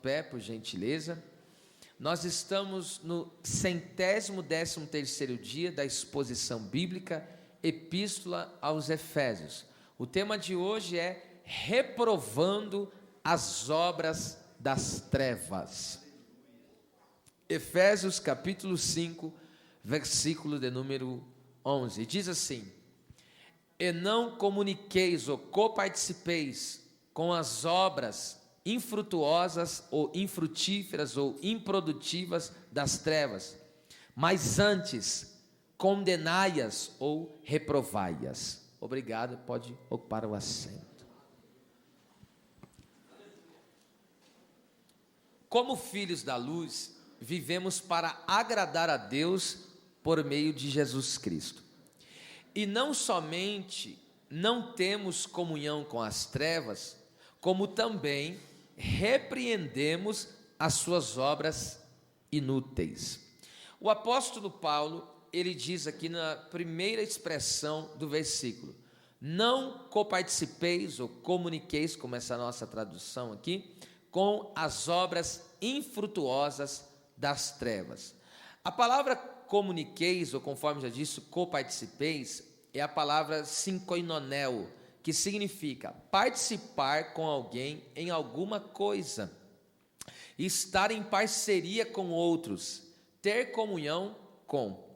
Pé, por gentileza. Nós estamos no 113º dia da exposição bíblica Epístola aos Efésios. O tema de hoje é reprovando as obras das trevas. Efésios capítulo 5, versículo de número 11, diz assim: E não comuniqueis ou coparticipeis com as obras infrutuosas ou infrutíferas ou improdutivas das trevas, mas antes condenai-as ou reprovai-as. Obrigado, pode ocupar o assento. Como filhos da luz, vivemos para agradar a Deus por meio de Jesus Cristo. E não somente não temos comunhão com as trevas, como também repreendemos as suas obras inúteis. O apóstolo Paulo, ele diz aqui na primeira expressão do versículo: não coparticipeis ou comuniqueis, como essa nossa tradução aqui, com as obras infrutuosas das trevas. A palavra comuniqueis, ou conforme já disse, coparticipeis, é a palavra synkoinoneo, que significa participar com alguém em alguma coisa, estar em parceria com outros, ter comunhão com.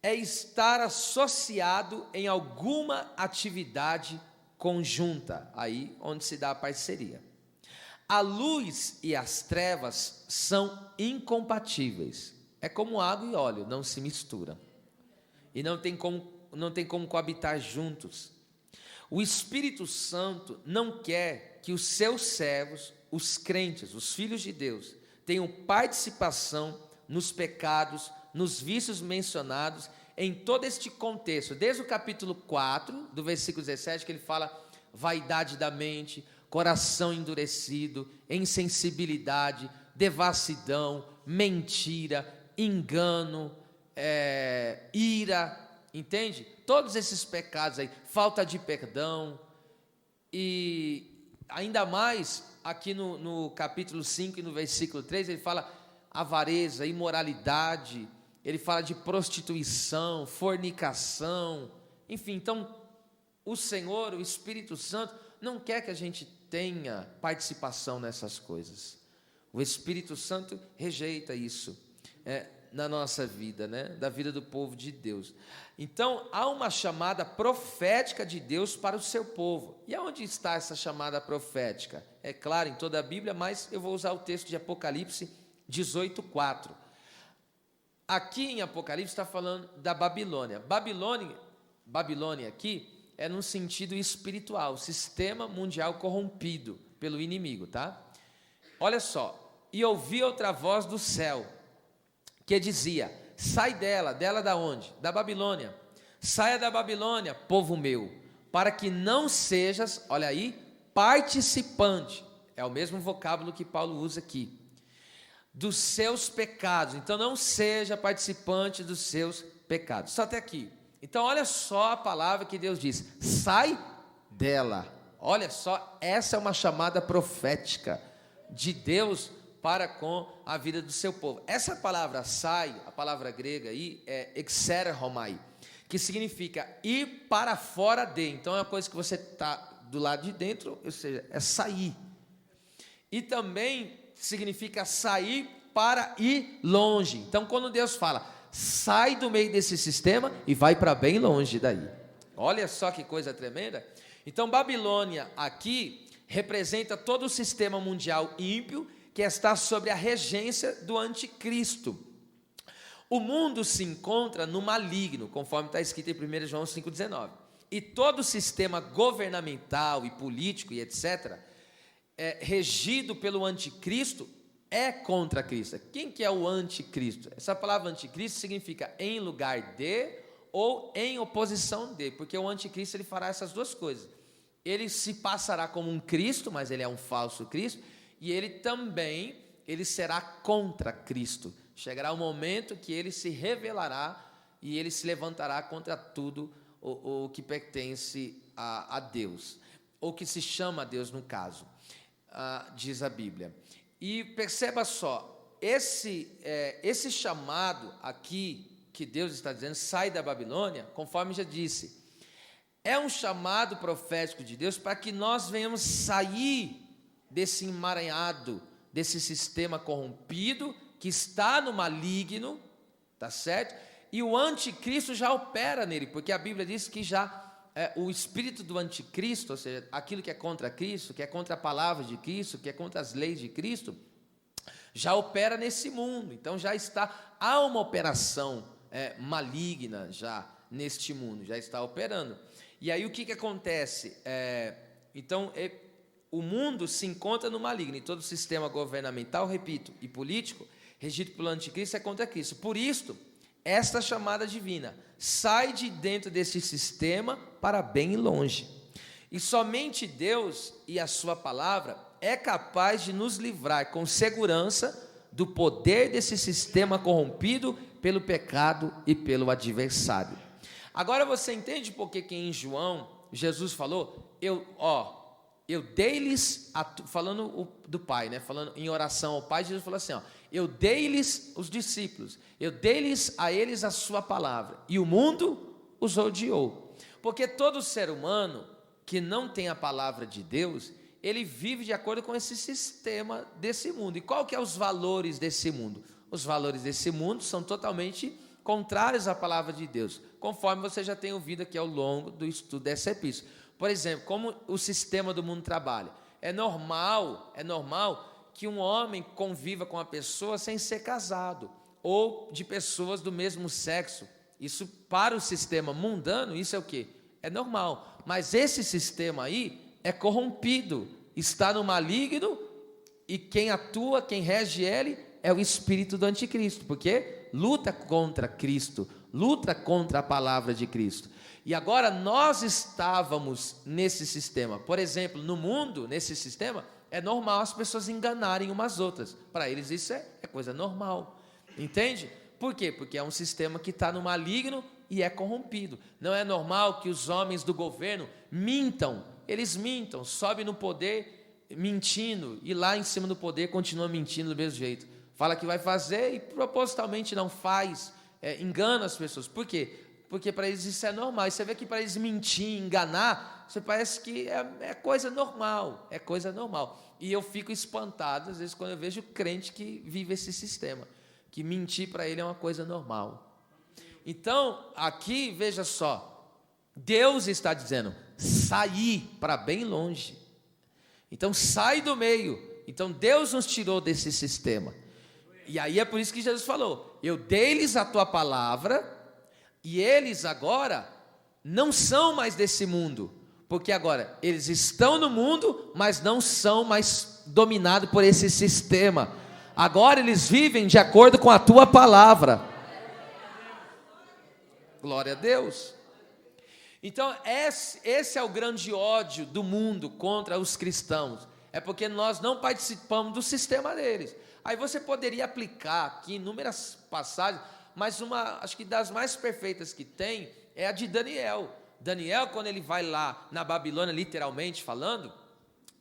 É estar associado em alguma atividade conjunta, aí onde se dá a parceria. A luz e as trevas são incompatíveis. É como água e óleo, não se misturam. E não tem como coabitar juntos. O Espírito Santo não quer que os seus servos, os crentes, os filhos de Deus, tenham participação nos pecados, nos vícios mencionados em todo este contexto, desde o capítulo 4, do versículo 17, que ele fala vaidade da mente, coração endurecido, insensibilidade, devassidão, mentira, engano, ira, entende? Todos esses pecados aí, falta de perdão, e ainda mais aqui no capítulo 5 e no versículo 3, ele fala avareza, imoralidade, ele fala de prostituição, fornicação, enfim. Então o Senhor, o Espírito Santo, não quer que a gente tenha participação nessas coisas. O Espírito Santo rejeita isso na nossa vida, da vida do povo de Deus. Então há uma chamada profética de Deus para o seu povo. E aonde está essa chamada profética? É claro, em toda a Bíblia, mas eu vou usar o texto de Apocalipse 18:4. Aqui em Apocalipse está falando da Babilônia. Babilônia aqui é no sentido espiritual, sistema mundial corrompido pelo inimigo, tá? Olha só: e ouvi outra voz do céu, que dizia: sai dela da onde? Da Babilônia. Saia da Babilônia, povo meu, para que não sejas, olha aí, participante, é o mesmo vocábulo que Paulo usa aqui, dos seus pecados. Então não seja participante dos seus pecados. Só até aqui. Então olha só a palavra que Deus diz: sai dela. Olha só, essa é uma chamada profética de Deus para com a vida do seu povo. Essa palavra sai, a palavra grega aí é exerhomai, que significa ir para fora de. Então é uma coisa que você está do lado de dentro, ou seja, é sair. E também significa sair para ir longe. Então quando Deus fala, sai do meio desse sistema e vai para bem longe daí. Olha só que coisa tremenda. Então Babilônia aqui representa todo o sistema mundial ímpio que está sob a regência do anticristo. O mundo se encontra no maligno, conforme está escrito em 1 João 5,19. E todo o sistema governamental e político e etc., regido pelo anticristo, é contra Cristo. Quem que é o anticristo? Essa palavra anticristo significa em lugar de ou em oposição de, porque o anticristo ele fará essas duas coisas. Ele se passará como um Cristo, mas ele é um falso Cristo, e ele será contra Cristo. Chegará o momento que ele se revelará e ele se levantará contra tudo o que pertence a Deus, ou que se chama Deus no caso, diz a Bíblia. E perceba só, esse chamado aqui, que Deus está dizendo, sai da Babilônia, conforme já disse, é um chamado profético de Deus para que nós venhamos sair desse emaranhado, desse sistema corrompido, que está no maligno, tá certo? E o anticristo já opera nele, porque a Bíblia diz que já o espírito do anticristo, ou seja, aquilo que é contra Cristo, que é contra a palavra de Cristo, que é contra as leis de Cristo, já opera nesse mundo. Então há uma operação maligna já neste mundo, já está operando. E aí o que acontece? O mundo se encontra no maligno, e todo o sistema governamental, repito, e político, regido pelo anticristo, é contra Cristo. Por isso, esta chamada divina sai de dentro desse sistema para bem longe. E somente Deus e a sua palavra é capaz de nos livrar com segurança do poder desse sistema corrompido pelo pecado e pelo adversário. Agora você entende por que em João Jesus falou, eu dei-lhes, falando do Pai, né? Falando em oração ao Pai, Jesus falou assim, eu dei-lhes os discípulos, eu dei-lhes a eles a sua palavra, e o mundo os odiou. Porque todo ser humano que não tem a palavra de Deus, ele vive de acordo com esse sistema desse mundo. E qual que é os valores desse mundo? Os valores desse mundo são totalmente contrários à palavra de Deus, conforme você já tem ouvido aqui ao longo do estudo dessa epístola. Por exemplo, como o sistema do mundo trabalha. É normal que um homem conviva com uma pessoa sem ser casado, ou de pessoas do mesmo sexo. Isso, para o sistema mundano, isso é o quê? É normal. Mas esse sistema aí é corrompido, está no maligno, e quem atua, quem rege ele, é o espírito do anticristo, porque luta contra Cristo, luta contra a palavra de Cristo. E agora nós estávamos nesse sistema. Por exemplo, no mundo, nesse sistema, é normal as pessoas enganarem umas outras. Para eles isso é coisa normal. Entende? Por quê? Porque é um sistema que está no maligno e é corrompido. Não é normal que os homens do governo mintam. Eles mintam, sobem no poder mentindo, e lá em cima do poder continua mentindo do mesmo jeito. Fala que vai fazer e propositalmente não faz, engana as pessoas. Por quê? Porque para eles isso é normal. E você vê que para eles mentir, enganar, você parece que é coisa normal, é coisa normal. E eu fico espantado, às vezes, quando eu vejo crente que vive esse sistema, que mentir para ele é uma coisa normal. Então, aqui, veja só, Deus está dizendo, sair para bem longe. Então, sai do meio. Então, Deus nos tirou desse sistema. E aí é por isso que Jesus falou, eu dei-lhes a tua palavra, e eles agora não são mais desse mundo, porque agora eles estão no mundo, mas não são mais dominados por esse sistema. Agora eles vivem de acordo com a tua palavra. Glória a Deus. Então esse é o grande ódio do mundo contra os cristãos, é porque nós não participamos do sistema deles. Aí você poderia aplicar aqui inúmeras passagens, mas acho que das mais perfeitas que tem é a de Daniel. Daniel, quando ele vai lá na Babilônia, literalmente falando,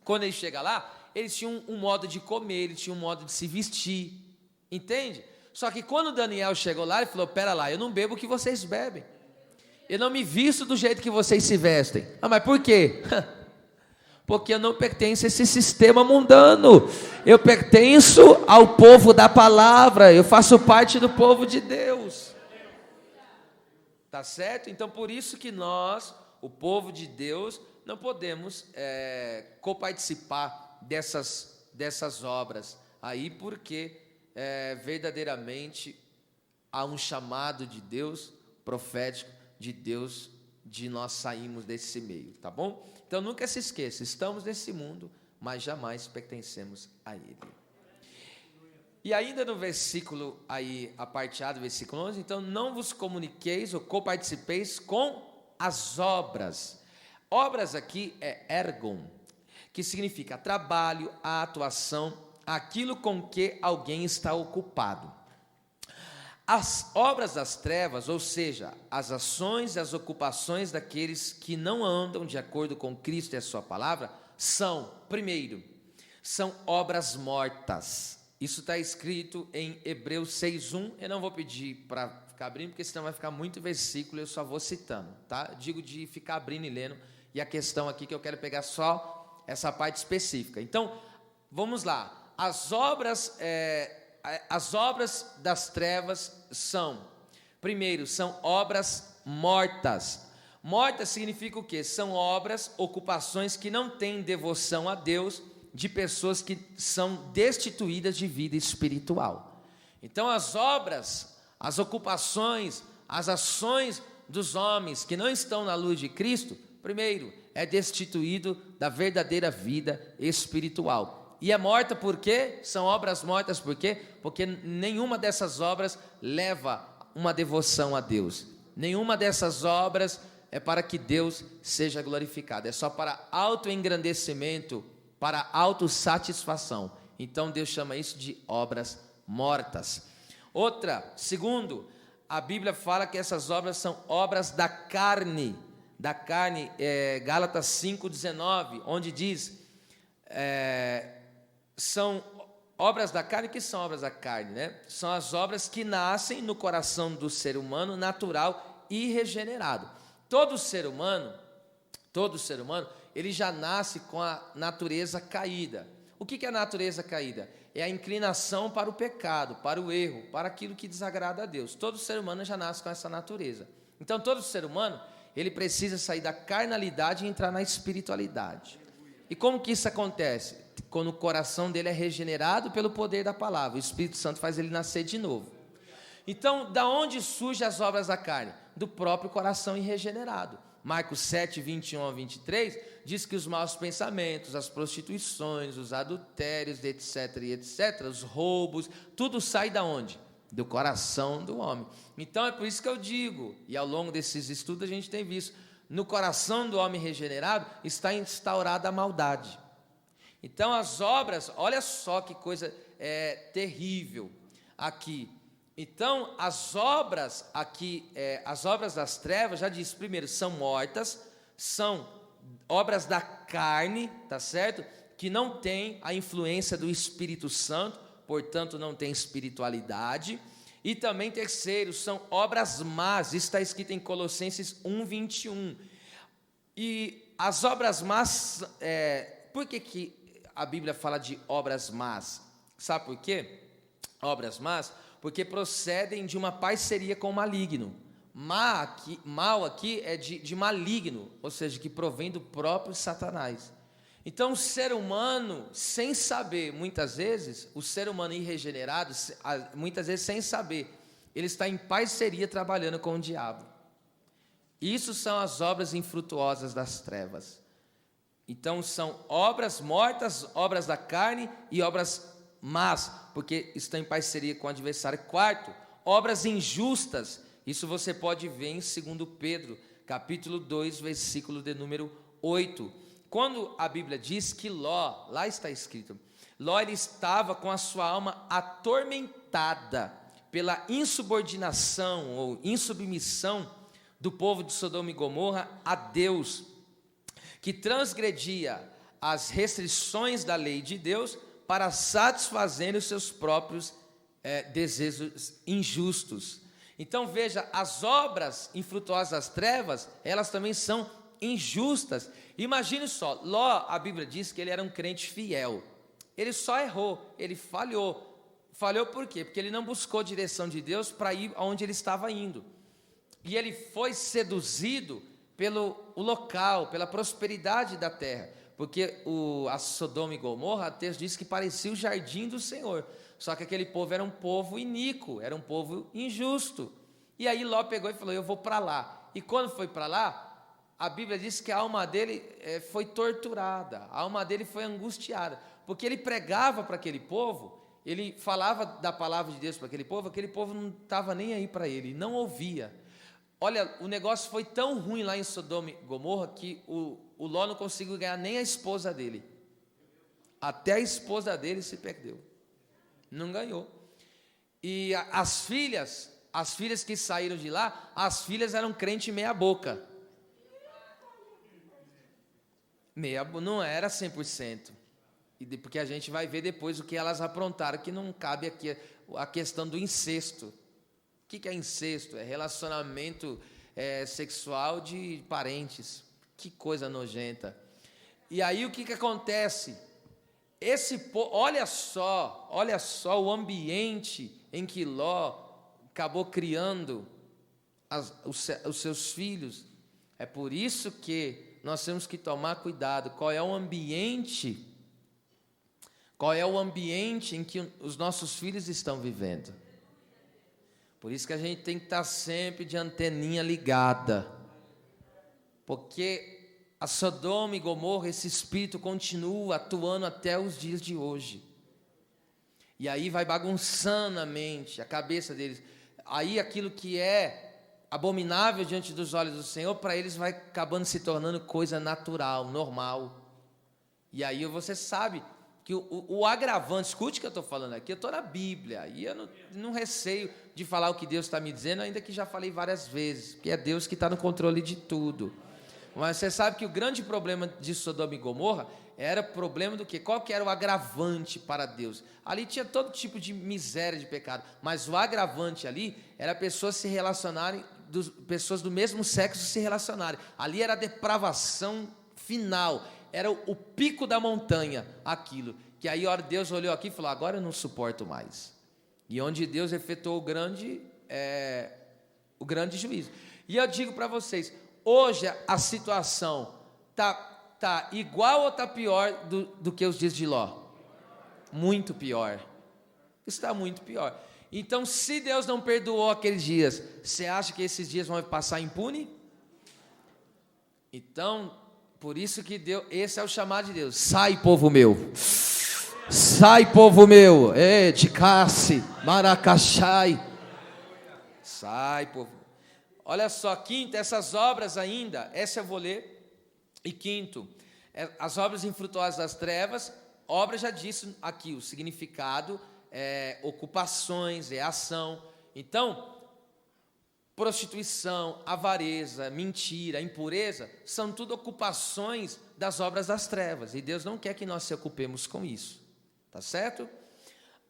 quando ele chega lá, eles tinham um modo de comer, eles tinham um modo de se vestir, entende? Só que quando Daniel chegou lá, ele falou, pera lá, eu não bebo o que vocês bebem, eu não me visto do jeito que vocês se vestem. Mas por quê? Porque eu não pertenço a esse sistema mundano, eu pertenço ao povo da palavra, eu faço parte do povo de Deus, tá certo? Então por isso que nós, o povo de Deus, não podemos coparticipar dessas obras aí, porque verdadeiramente há um chamado de Deus, profético de Deus, de nós sairmos desse meio, tá bom? Então nunca se esqueça, estamos nesse mundo, mas jamais pertencemos a ele. E ainda no versículo aí, a parte A do versículo 11, então não vos comuniqueis ou coparticipeis com as obras. Obras aqui é ergon, que significa trabalho, a atuação, aquilo com que alguém está ocupado. As obras das trevas, ou seja, as ações e as ocupações daqueles que não andam de acordo com Cristo e a sua palavra, são, primeiro, são obras mortas. Isso está escrito em Hebreus 6:1. Eu não vou pedir para ficar abrindo, porque senão vai ficar muito versículo, eu só vou citando, tá? Digo de ficar abrindo e lendo, e a questão aqui que eu quero pegar só essa parte específica. Então, vamos lá. As obras das trevas são, primeiro, são obras mortas. Mortas significa o quê? São obras, ocupações que não têm devoção a Deus, de pessoas que são destituídas de vida espiritual. Então, as obras, as ocupações, as ações dos homens que não estão na luz de Cristo, primeiro, é destituído da verdadeira vida espiritual. E é morta por quê? São obras mortas por quê? Porque nenhuma dessas obras leva uma devoção a Deus. Nenhuma dessas obras é para que Deus seja glorificado. É só para autoengrandecimento, para autossatisfação. Então Deus chama isso de obras mortas. Segundo, a Bíblia fala que essas obras são obras da carne. Da carne, Gálatas 5,19, onde diz, são obras da carne. Que são obras da carne, né? São as obras que nascem no coração do ser humano natural e regenerado. Todo ser humano, ele já nasce com a natureza caída. O que é a natureza caída? É a inclinação para o pecado, para o erro, para aquilo que desagrada a Deus. Todo ser humano já nasce com essa natureza. Então, todo ser humano, ele precisa sair da carnalidade e entrar na espiritualidade. E como que isso acontece? Quando o coração dele é regenerado pelo poder da palavra. O Espírito Santo faz ele nascer de novo. Então, da onde surgem as obras da carne? Do próprio coração irregenerado. Marcos 7, 21 a 23, diz que os maus pensamentos, as prostituições, os adultérios, etc, os roubos, tudo sai da onde? Do coração do homem. Então é por isso que eu digo, e ao longo desses estudos a gente tem visto, no coração do homem regenerado está instaurada a maldade. Então as obras, olha só que coisa terrível aqui. Então, as obras aqui, as obras das trevas, já disse, primeiro, são mortas, são obras da carne, tá certo? Que não tem a influência do Espírito Santo, portanto, não tem espiritualidade. E também, terceiro, são obras más, isso está escrito em Colossenses 1, 21. E as obras más, por que a Bíblia fala de obras más? Sabe por quê? Obras más, porque procedem de uma parceria com o maligno. Mal aqui é de maligno, ou seja, que provém do próprio Satanás. Então, o ser humano, sem saber, muitas vezes, o ser humano irregenerado, muitas vezes sem saber, ele está em parceria trabalhando com o diabo. Isso são as obras infrutuosas das trevas. Então, são obras mortas, obras da carne e obras más, porque estão em parceria com o adversário. Quarto, obras injustas. Isso você pode ver em 2 Pedro, capítulo 2, versículo de número 8. Quando a Bíblia diz que Ló, lá está escrito, Ló ele estava com a sua alma atormentada pela insubordinação ou insubmissão do povo de Sodoma e Gomorra a Deus, que transgredia as restrições da lei de Deus para satisfazer os seus próprios desejos injustos. Então veja, as obras infrutuosas das trevas, elas também são injustas. Imagine só, Ló, a Bíblia diz que ele era um crente fiel. Ele só errou, ele falhou. Falhou por quê? Porque ele não buscou a direção de Deus para ir aonde ele estava indo. E ele foi seduzido pelo local, pela prosperidade da terra. Porque a Sodoma e Gomorra, a texto diz que parecia o jardim do Senhor. Só que aquele povo era um povo iníquo, era um povo injusto. E aí Ló pegou e falou, eu vou para lá. E quando foi para lá, a Bíblia diz que a alma dele foi torturada, a alma dele foi angustiada. Porque ele pregava para aquele povo, ele falava da palavra de Deus para aquele povo não estava nem aí para ele, não ouvia. Olha, o negócio foi tão ruim lá em Sodoma e Gomorra que o Ló não conseguiu ganhar nem a esposa dele. Até a esposa dele se perdeu. Não ganhou. E as filhas que saíram de lá, as filhas eram crente meia boca. Não era 100%. Porque a gente vai ver depois o que elas aprontaram, que não cabe aqui a questão do incesto. O que é incesto? É relacionamento sexual de parentes. Que coisa nojenta. E aí o que acontece? Olha só o ambiente em que Ló acabou criando os seus filhos. É por isso que nós temos que tomar cuidado. Qual é o ambiente em que os nossos filhos estão vivendo? Por isso que a gente tem que estar sempre de anteninha ligada. Porque a Sodoma e Gomorra, esse espírito continua atuando até os dias de hoje. E aí vai bagunçando a mente, a cabeça deles. Aí aquilo que é abominável diante dos olhos do Senhor, para eles vai acabando se tornando coisa natural, normal. E aí você sabe que o agravante, escute o que eu estou falando aqui, eu estou na Bíblia, e eu não receio de falar o que Deus está me dizendo, ainda que já falei várias vezes, porque é Deus que está no controle de tudo. Mas você sabe que o grande problema de Sodoma e Gomorra era problema do quê? Qual que era o agravante para Deus? Ali tinha todo tipo de miséria, de pecado, mas o agravante ali era pessoas se relacionarem, pessoas do mesmo sexo se relacionarem. Ali era a depravação final, era o pico da montanha, aquilo. Que aí, Deus olhou aqui e falou, agora eu não suporto mais. E onde Deus efetuou o grande juízo. E eu digo para vocês, hoje a situação está igual ou está pior do que os dias de Ló? Muito pior. Está muito pior. Então, se Deus não perdoou aqueles dias, você acha que esses dias vão passar impune? Então, por isso que Deus, esse é o chamado de Deus. Sai, povo meu. Sai, povo meu. De Cassi, Maracachai. Sai, povo. Olha só, quinto, essas obras ainda, essa eu vou ler. E quinto, as obras infrutuosas das trevas, obra já disse aqui, o significado, ocupações, ação. Então, prostituição, avareza, mentira, impureza, são tudo ocupações das obras das trevas. E Deus não quer que nós se ocupemos com isso. Tá certo?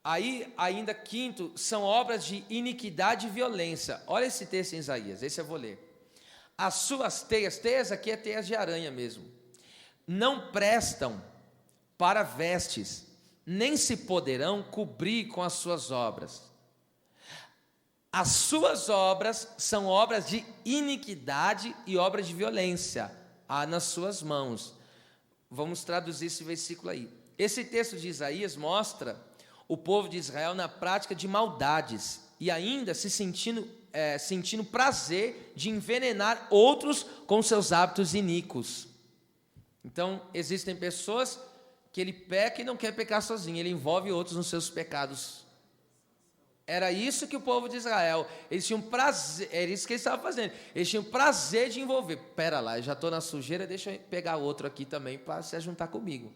Aí, ainda quinto, são obras de iniquidade e violência. Olha esse texto em Isaías, esse eu vou ler. As suas teias aqui é teias de aranha mesmo, não prestam para vestes, nem se poderão cobrir com as suas obras. As suas obras são obras de iniquidade e obras de violência, há nas suas mãos. Vamos traduzir esse versículo aí. Esse texto de Isaías mostra o povo de Israel na prática de maldades e ainda se sentindo prazer de envenenar outros com seus hábitos iníquos. Então, existem pessoas que ele peca e não quer pecar sozinho, ele envolve outros nos seus pecados. Era isso que o povo de Israel, eles tinham prazer, era isso que eles estavam fazendo, eles tinham prazer de envolver. Pera lá, eu já estou na sujeira, deixa eu pegar outro aqui também para se juntar comigo.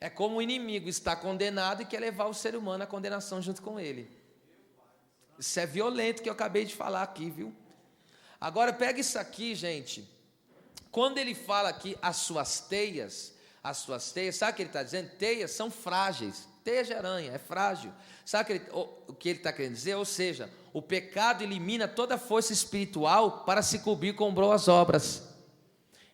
É como o inimigo está condenado e quer levar o ser humano à condenação junto com ele. Isso é violento que eu acabei de falar aqui, viu? Agora pega isso aqui, gente. Quando ele fala aqui as suas teias, sabe o que ele está dizendo? Teias são frágeis. Teia de aranha, é frágil. Sabe o que ele está querendo dizer? Ou seja, o pecado elimina toda a força espiritual para se cobrir com boas obras.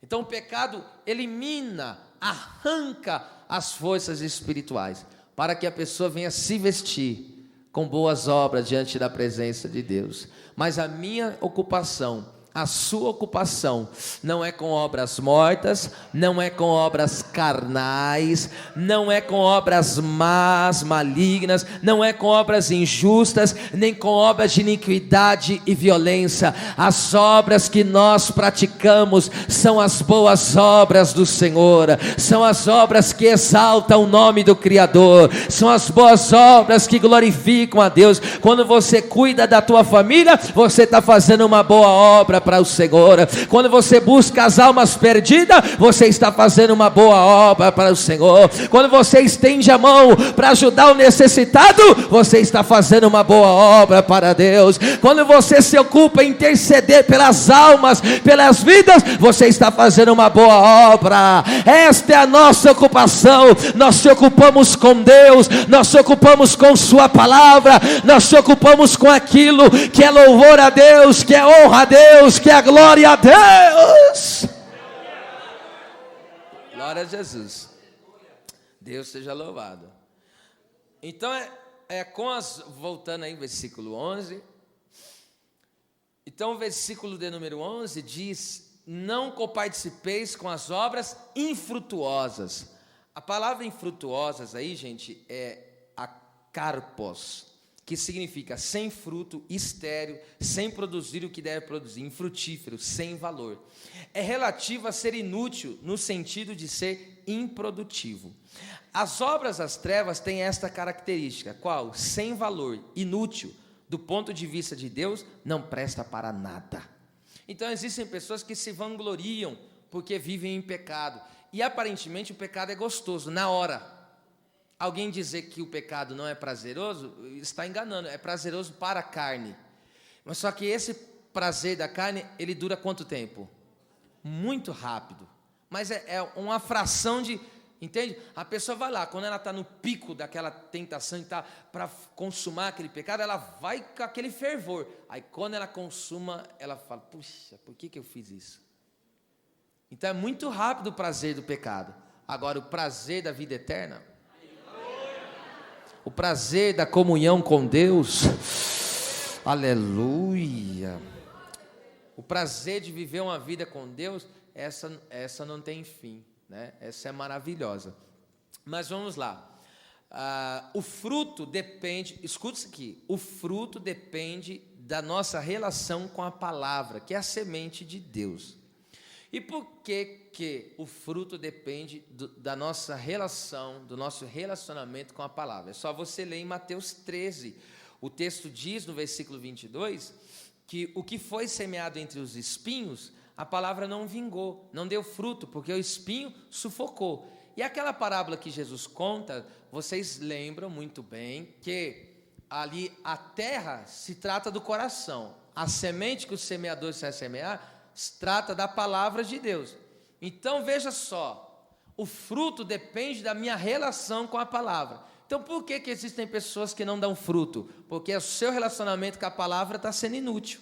Então o pecado elimina, arranca as forças espirituais, para que a pessoa venha se vestir com boas obras diante da presença de Deus. Mas a minha ocupação, a sua ocupação, não é com obras mortas, não é com obras carnais, não é com obras más, malignas, não é com obras injustas, nem com obras de iniquidade e violência. As obras que nós praticamos são as boas obras do Senhor, são as obras que exaltam o nome do Criador, são as boas obras que glorificam a Deus. Quando você cuida da tua família, você está fazendo uma boa obra para o Senhor. Quando você busca as almas perdidas, você está fazendo uma boa obra para o Senhor. Quando você estende a mão para ajudar o necessitado, você está fazendo uma boa obra para Deus. Quando você se ocupa em interceder pelas almas, pelas vidas, você está fazendo uma boa obra. Esta é a nossa ocupação. Nós se ocupamos com Deus, nós se ocupamos com sua palavra, nós se ocupamos com aquilo que é louvor a Deus, que é honra a Deus, que é glória a Deus. Glória a Jesus. Deus seja louvado. Então voltando aí versículo 11. Então o versículo de número 11 diz: não coparticipeis com as obras infrutuosas. A palavra infrutuosas aí, gente, é akarpos, que significa sem fruto, estéril, sem produzir o que deve produzir, infrutífero, sem valor. É relativo a ser inútil, no sentido de ser improdutivo. As obras das trevas têm esta característica, qual? Sem valor, inútil, do ponto de vista de Deus, não presta para nada. Então existem pessoas que se vangloriam porque vivem em pecado, e aparentemente o pecado é gostoso, na hora. Alguém dizer que o pecado não é prazeroso, está enganando, é prazeroso para a carne. Mas só que esse prazer da carne, ele dura quanto tempo? Muito rápido. Mas é uma fração de... Entende? A pessoa vai lá, quando ela está no pico daquela tentação e está para consumar aquele pecado, ela vai com aquele fervor. Aí quando ela consuma, ela fala: puxa, por que eu fiz isso? Então é muito rápido o prazer do pecado. Agora o prazer da vida eterna, o prazer da comunhão com Deus, aleluia, o prazer de viver uma vida com Deus, essa não tem fim, né? Essa é maravilhosa. Mas vamos lá. O fruto depende, escuta isso aqui, o fruto depende da nossa relação com a palavra, que é a semente de Deus. E por que o fruto depende da nossa relação, do nosso relacionamento com a palavra? É só você ler em Mateus 13. O texto diz, no versículo 22, que o que foi semeado entre os espinhos, a palavra não vingou, não deu fruto, porque o espinho sufocou. E aquela parábola que Jesus conta, vocês lembram muito bem, que ali a terra se trata do coração. A semente que o semeador vai semear se trata da palavra de Deus. Então veja só, o fruto depende da minha relação com a palavra. Então por que existem pessoas que não dão fruto? Porque o seu relacionamento com a palavra está sendo inútil.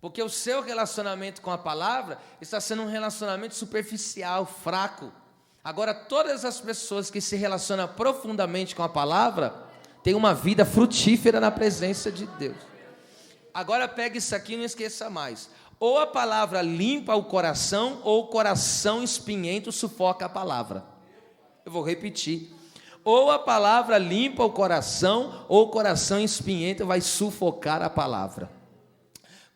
Porque o seu relacionamento com a palavra está sendo um relacionamento superficial, fraco. Agora todas as pessoas que se relacionam profundamente com a palavra têm uma vida frutífera na presença de Deus. Agora pega isso aqui e não esqueça mais. Ou a palavra limpa o coração, ou o coração espinhento sufoca a palavra. Eu vou repetir. Ou a palavra limpa o coração, ou o coração espinhento vai sufocar a palavra.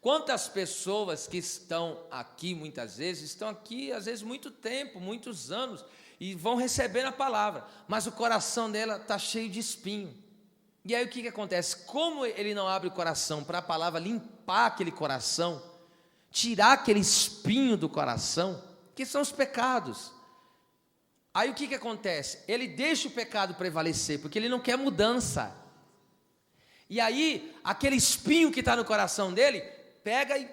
Quantas pessoas que estão aqui, muitas vezes, estão aqui, às vezes, muito tempo, muitos anos, e vão recebendo a palavra, mas o coração dela está cheio de espinho. E aí o que acontece? Como ele não abre o coração para a palavra limpar aquele coração, tirar aquele espinho do coração, que são os pecados. Aí o que acontece? Ele deixa o pecado prevalecer, porque ele não quer mudança. E aí, aquele espinho que está no coração dele, pega e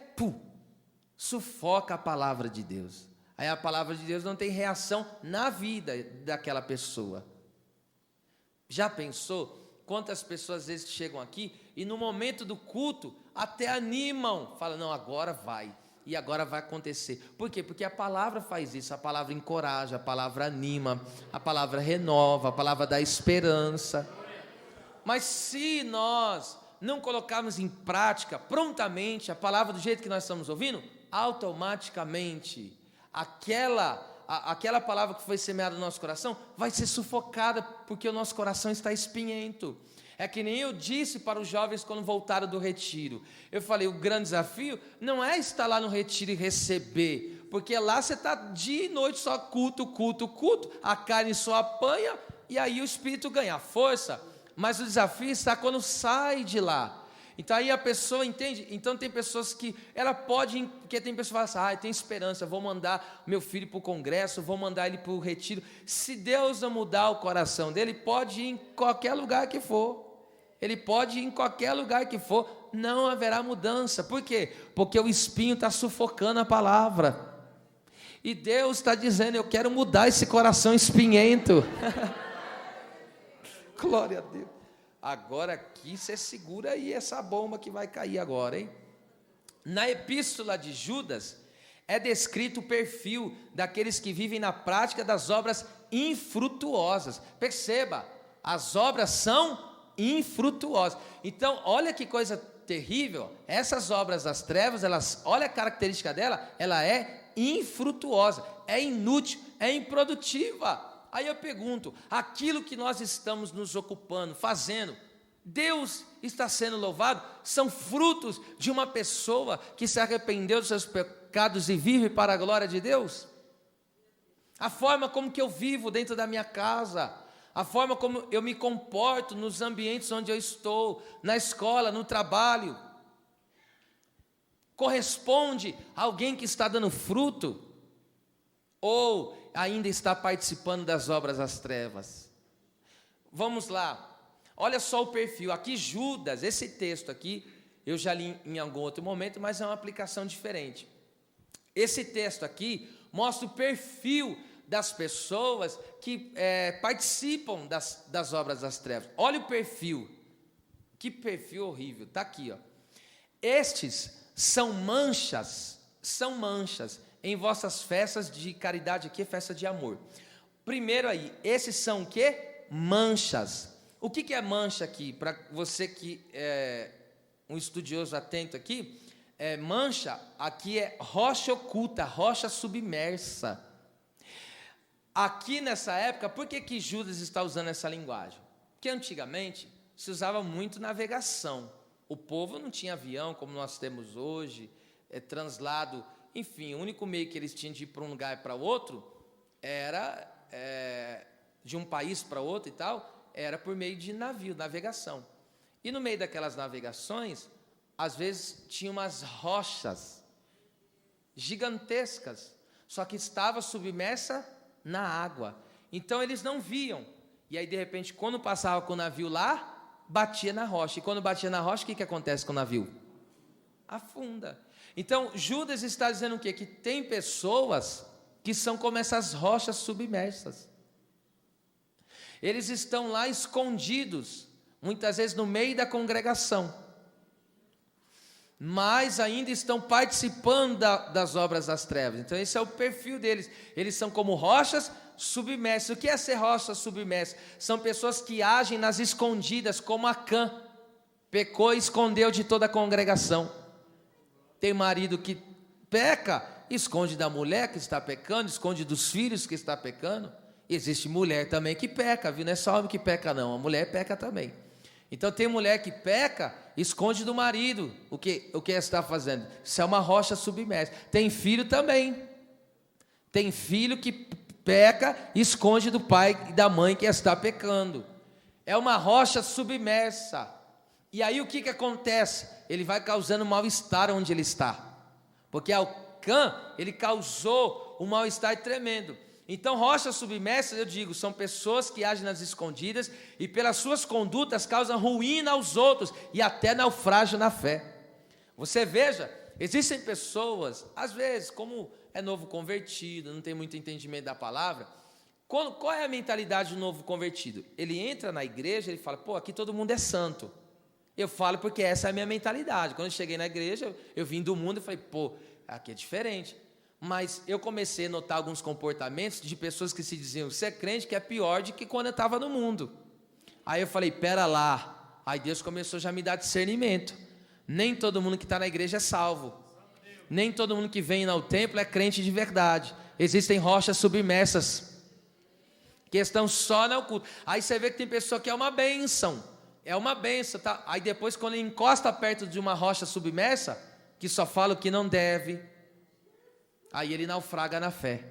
sufoca a palavra de Deus. Aí a palavra de Deus não tem reação na vida daquela pessoa. Já pensou? Quantas pessoas às vezes chegam aqui e no momento do culto até animam, falam: não, agora vai, e agora vai acontecer. Por quê? Porque a palavra faz isso, a palavra encoraja, a palavra anima, a palavra renova, a palavra dá esperança. Mas se nós não colocarmos em prática prontamente a palavra do jeito que nós estamos ouvindo, automaticamente aquela palavra que foi semeada no nosso coração vai ser sufocada, porque o nosso coração está espinhento. É que nem eu disse para os jovens quando voltaram do retiro. Eu falei, o grande desafio não é estar lá no retiro e receber, porque lá você está dia e noite só culto, a carne só apanha, e aí o espírito ganha força. Mas o desafio está quando sai de lá. Então aí a pessoa entende, então tem pessoas que, ela pode, porque tem pessoas que falam assim, tem esperança, vou mandar meu filho para o congresso, vou mandar ele para o retiro. Se Deus não mudar o coração dele, pode ir em qualquer lugar que for. Ele pode ir em qualquer lugar que for, não haverá mudança. Por quê? Porque o espinho está sufocando a palavra. E Deus está dizendo, eu quero mudar esse coração espinhento. Glória a Deus. Agora aqui você segura aí essa bomba que vai cair agora, hein? Na epístola de Judas, é descrito o perfil daqueles que vivem na prática das obras infrutuosas. Perceba, as obras são infrutuosas. Então, olha que coisa terrível, essas obras das trevas, olha a característica dela, ela é infrutuosa, é inútil, é improdutiva. Aí eu pergunto, aquilo que nós estamos nos ocupando, fazendo, Deus está sendo louvado? São frutos de uma pessoa que se arrependeu dos seus pecados e vive para a glória de Deus? A forma como que eu vivo dentro da minha casa, a forma como eu me comporto nos ambientes onde eu estou, na escola, no trabalho, corresponde a alguém que está dando fruto? Ou ainda está participando das obras das trevas? Vamos lá, olha só o perfil, aqui Judas, esse texto aqui, eu já li em algum outro momento, mas é uma aplicação diferente. Esse texto aqui mostra o perfil das pessoas que participam das obras das trevas. Olha o perfil, que perfil horrível, está aqui, ó. Estes são manchas em vossas festas de caridade, aqui é festa de amor. Primeiro aí, esses são o quê? Manchas. O que é mancha aqui? Para você que é um estudioso atento aqui, mancha aqui é rocha oculta, rocha submersa. Aqui nessa época, por que Judas está usando essa linguagem? Porque antigamente se usava muito navegação. O povo não tinha avião como nós temos hoje, translado, enfim, o único meio que eles tinham de ir para um lugar e para outro era de um país para outro e tal, era por meio de navio, navegação. E no meio daquelas navegações, às vezes tinha umas rochas gigantescas, só que estava submersa na água. Então eles não viam. E aí de repente, quando passava com o navio lá, batia na rocha. E quando batia na rocha, o que acontece com o navio? Afunda. Então Judas está dizendo o quê? Que tem pessoas que são como essas rochas submersas. Eles estão lá escondidos, muitas vezes no meio da congregação, mas ainda estão participando das obras das trevas. Então esse é o perfil deles. Eles são como rochas submersas. O que é ser rocha submersa? São pessoas que agem nas escondidas, como Acã pecou e escondeu de toda a congregação. Tem marido que peca, esconde da mulher que está pecando, esconde dos filhos que está pecando. Existe mulher também que peca, viu? Não é só homem que peca não, a mulher peca também. Então tem mulher que peca, esconde do marido o que está fazendo. Isso é uma rocha submersa. Tem filho também. Tem filho que peca, esconde do pai e da mãe que está pecando. É uma rocha submersa. E aí o que acontece? Ele vai causando mal-estar onde ele está. Porque Acã, ele causou um mal-estar tremendo. Então, rochas submersas, eu digo, são pessoas que agem nas escondidas e pelas suas condutas causam ruína aos outros e até naufrágio na fé. Você veja, existem pessoas, às vezes, como é novo convertido, não tem muito entendimento da palavra, qual é a mentalidade do novo convertido? Ele entra na igreja, ele fala, pô, aqui todo mundo é santo. Eu falo porque essa é a minha mentalidade. Quando eu cheguei na igreja, eu vim do mundo e falei, pô, aqui é diferente. Mas eu comecei a notar alguns comportamentos de pessoas que se diziam ser crente, que é pior do que quando eu estava no mundo. Aí eu falei, pera lá. Aí Deus começou já a me dar discernimento. Nem todo mundo que está na igreja é salvo. Nem todo mundo que vem ao templo é crente de verdade. Existem rochas submersas que estão só no culto. Aí você vê que tem pessoa que é uma bênção. É uma bênção, tá? Aí depois, quando ele encosta perto de uma rocha submersa, que só fala o que não deve, aí ele naufraga na fé,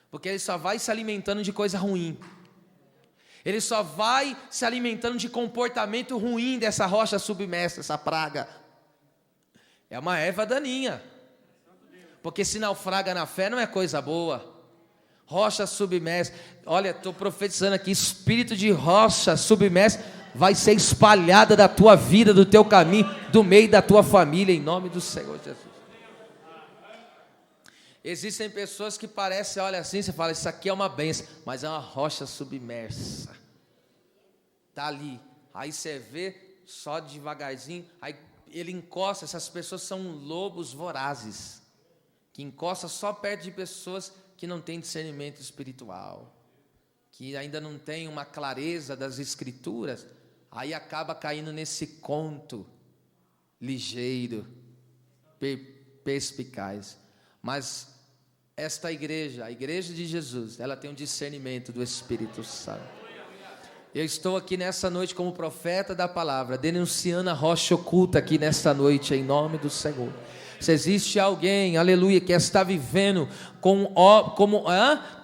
porque ele só vai se alimentando de coisa ruim. ele só vai se alimentando de comportamento ruim dessa rocha submersa, essa praga. É uma erva daninha, porque se naufraga na fé não é coisa boa. Rocha submersa, olha, estou profetizando aqui, espírito de rocha submersa vai ser espalhada da tua vida, do teu caminho, do meio da tua família, em nome do Senhor Jesus. Existem pessoas que parecem, olha assim, você fala, isso aqui é uma bênção, mas é uma rocha submersa, está ali, aí você vê, só devagarzinho, aí ele encosta, essas pessoas são lobos vorazes, que encostam só perto de pessoas que não têm discernimento espiritual, que ainda não tem uma clareza das escrituras, aí acaba caindo nesse conto ligeiro, perspicaz. Mas esta igreja, a igreja de Jesus, ela tem um discernimento do Espírito Santo. Eu estou aqui nessa noite como profeta da palavra, denunciando a rocha oculta aqui nesta noite, em nome do Senhor. Se existe alguém, aleluia, que está vivendo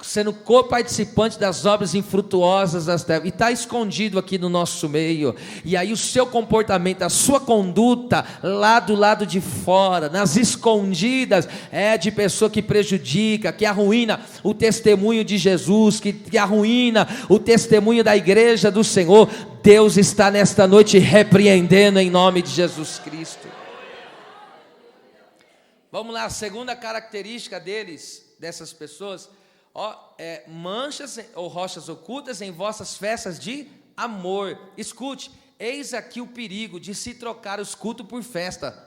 sendo co-participante das obras infrutuosas das trevas, e está escondido aqui no nosso meio, e aí o seu comportamento, a sua conduta, lá do lado de fora, nas escondidas, é de pessoa que prejudica, que arruína o testemunho de Jesus, que arruína o testemunho da igreja do Senhor. Deus está nesta noite repreendendo em nome de Jesus Cristo. Vamos lá, a segunda característica dessas pessoas, manchas ou rochas ocultas em vossas festas de amor. Escute, eis aqui o perigo de se trocar os cultos por festa.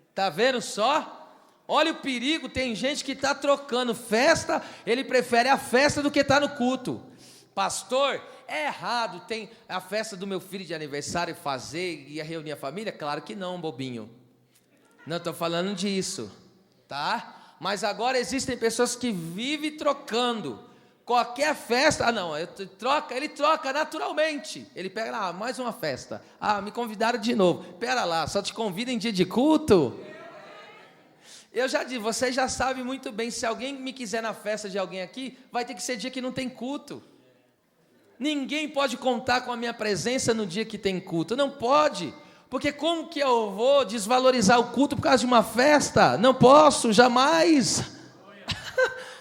Está vendo só? Olha o perigo, tem gente que está trocando festa, ele prefere a festa do que estar no culto. Pastor, é errado, tem a festa do meu filho de aniversário fazer e reunir a família? Claro que não, bobinho. Não estou falando disso, tá? Mas agora existem pessoas que vivem trocando. Qualquer festa, ele troca naturalmente. Ele pega, mais uma festa. Me convidaram de novo. Pera lá, só te convido em dia de culto? Eu já disse, vocês já sabem muito bem, se alguém me quiser na festa de alguém aqui, vai ter que ser dia que não tem culto. Ninguém pode contar com a minha presença no dia que tem culto, não pode. Porque como que eu vou desvalorizar o culto por causa de uma festa? Não posso, jamais.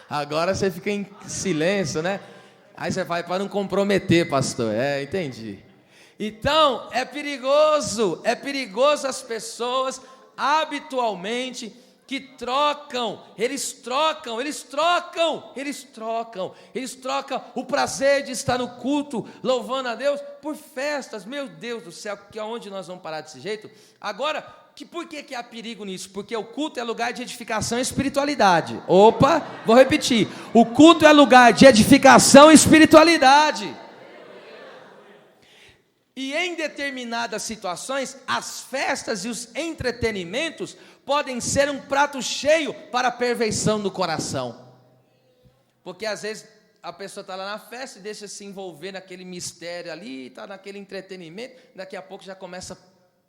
Agora você fica em silêncio, né? Aí você vai para não comprometer, pastor. Entendi. Então, é perigoso as pessoas habitualmente que trocam o prazer de estar no culto, louvando a Deus, por festas. Meu Deus do céu, que aonde nós vamos parar desse jeito? Agora, por que há perigo nisso? Porque o culto é lugar de edificação e espiritualidade. Opa, vou repetir, o culto é lugar de edificação e espiritualidade. E em determinadas situações, as festas e os entretenimentos podem ser um prato cheio para a perversão do coração. Porque às vezes a pessoa está lá na festa e deixa se envolver naquele mistério ali, está naquele entretenimento, daqui a pouco já começa a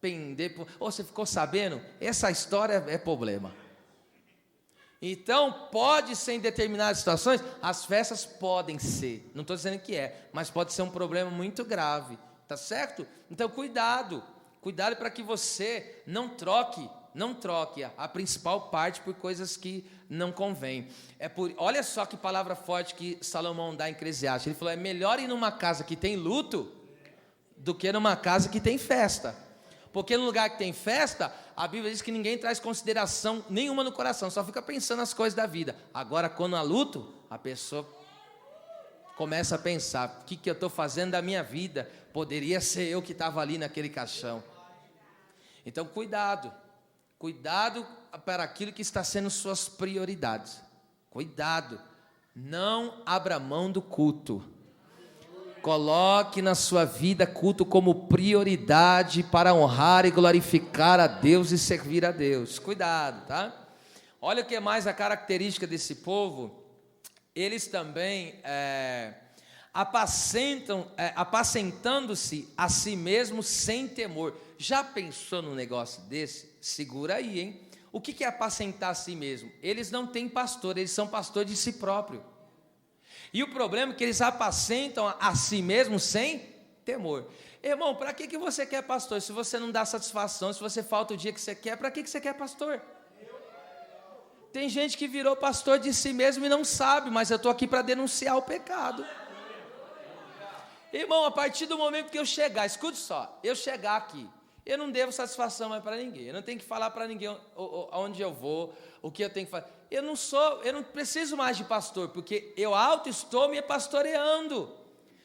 pender. Você ficou sabendo? Essa história é problema. Então, pode ser em determinadas situações, as festas podem ser, não estou dizendo que mas pode ser um problema muito grave, tá certo? Então, cuidado para que você não troque a principal parte por coisas que não convém. Olha só que palavra forte que Salomão dá em Eclesiastes. Ele falou, é melhor ir numa casa que tem luto do que numa casa que tem festa. Porque no lugar que tem festa, a Bíblia diz que ninguém traz consideração nenhuma no coração, só fica pensando nas coisas da vida. Agora, quando há luto, a pessoa começa a pensar, o que eu estou fazendo da minha vida? Poderia ser eu que estava ali naquele caixão. Então, cuidado para aquilo que está sendo suas prioridades. Cuidado, não abra mão do culto. Coloque na sua vida culto como prioridade para honrar e glorificar a Deus e servir a Deus. Cuidado, tá? Olha o que é mais a característica desse povo. Eles também apacentando-se a si mesmos sem temor. Já pensou num negócio desse? Segura aí, hein? O que é apacentar a si mesmo? Eles não têm pastor, eles são pastor de si próprio. E o problema é que eles apacentam a si mesmos sem temor. Irmão, para que você quer pastor? Se você não dá satisfação, se você falta o dia que você quer, para que você quer pastor? Tem gente que virou pastor de si mesmo e não sabe, mas eu estou aqui para denunciar o pecado. Irmão, a partir do momento que eu chegar, escute só, eu chegar aqui, eu não devo satisfação mais para ninguém, eu não tenho que falar para ninguém aonde eu vou, o que eu tenho que fazer. Eu não preciso mais de pastor, porque eu estou me pastoreando.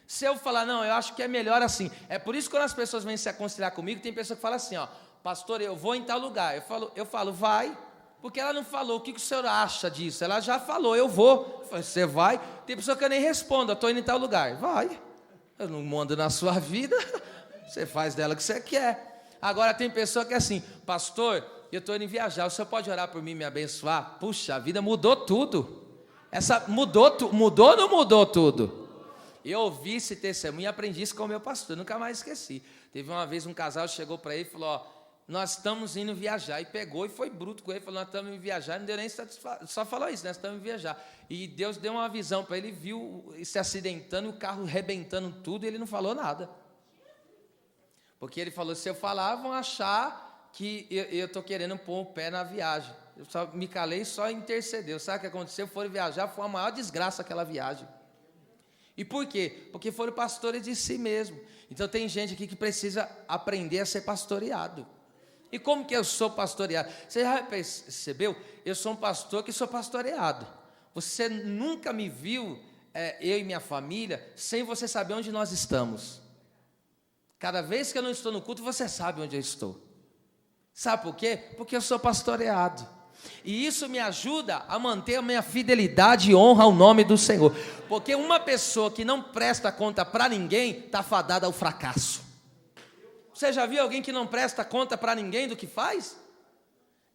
Se eu falar, não, eu acho que é melhor assim. É por isso que quando as pessoas vêm se aconselhar comigo, tem pessoa que fala assim, ó, pastor, eu vou em tal lugar. Eu falo, vai, porque ela não falou, o que o senhor acha disso? Ela já falou, eu vou. Eu falo, você vai? Tem pessoa que eu nem respondo, eu estou indo em tal lugar. Vai, eu não mando na sua vida, você faz dela o que você quer. Agora tem pessoa que é assim, pastor, eu estou indo viajar, o senhor pode orar por mim e me abençoar? Puxa, a vida mudou tudo. Mudou ou não mudou tudo? Eu ouvi esse testemunho e aprendi isso com o meu pastor, nunca mais esqueci. Teve uma vez um casal chegou para ele e falou, ó, nós estamos indo viajar, e pegou e foi bruto com ele, falou, nós estamos indo viajar, não deu nem satisfação, só falou isso, nós estamos indo viajar. E Deus deu uma visão para ele, viu se acidentando, o carro arrebentando tudo, e ele não falou nada. Porque ele falou, se eu falar, vão achar que eu estou querendo pôr o pé na viagem. Eu só me calei, só intercedeu. Sabe o que aconteceu? Foram viajar, foi a maior desgraça aquela viagem. E por quê? Porque foram pastores de si mesmo. Então tem gente aqui que precisa aprender a ser pastoreado. E como que eu sou pastoreado? Você já percebeu? Eu sou um pastor que sou pastoreado. Você nunca me viu, eu e minha família, sem você saber onde nós estamos. Cada vez que eu não estou no culto, você sabe onde eu estou. Sabe por quê? Porque eu sou pastoreado. E isso me ajuda a manter a minha fidelidade e honra ao nome do Senhor. Porque uma pessoa que não presta conta para ninguém, está fadada ao fracasso. Você já viu alguém que não presta conta para ninguém do que faz?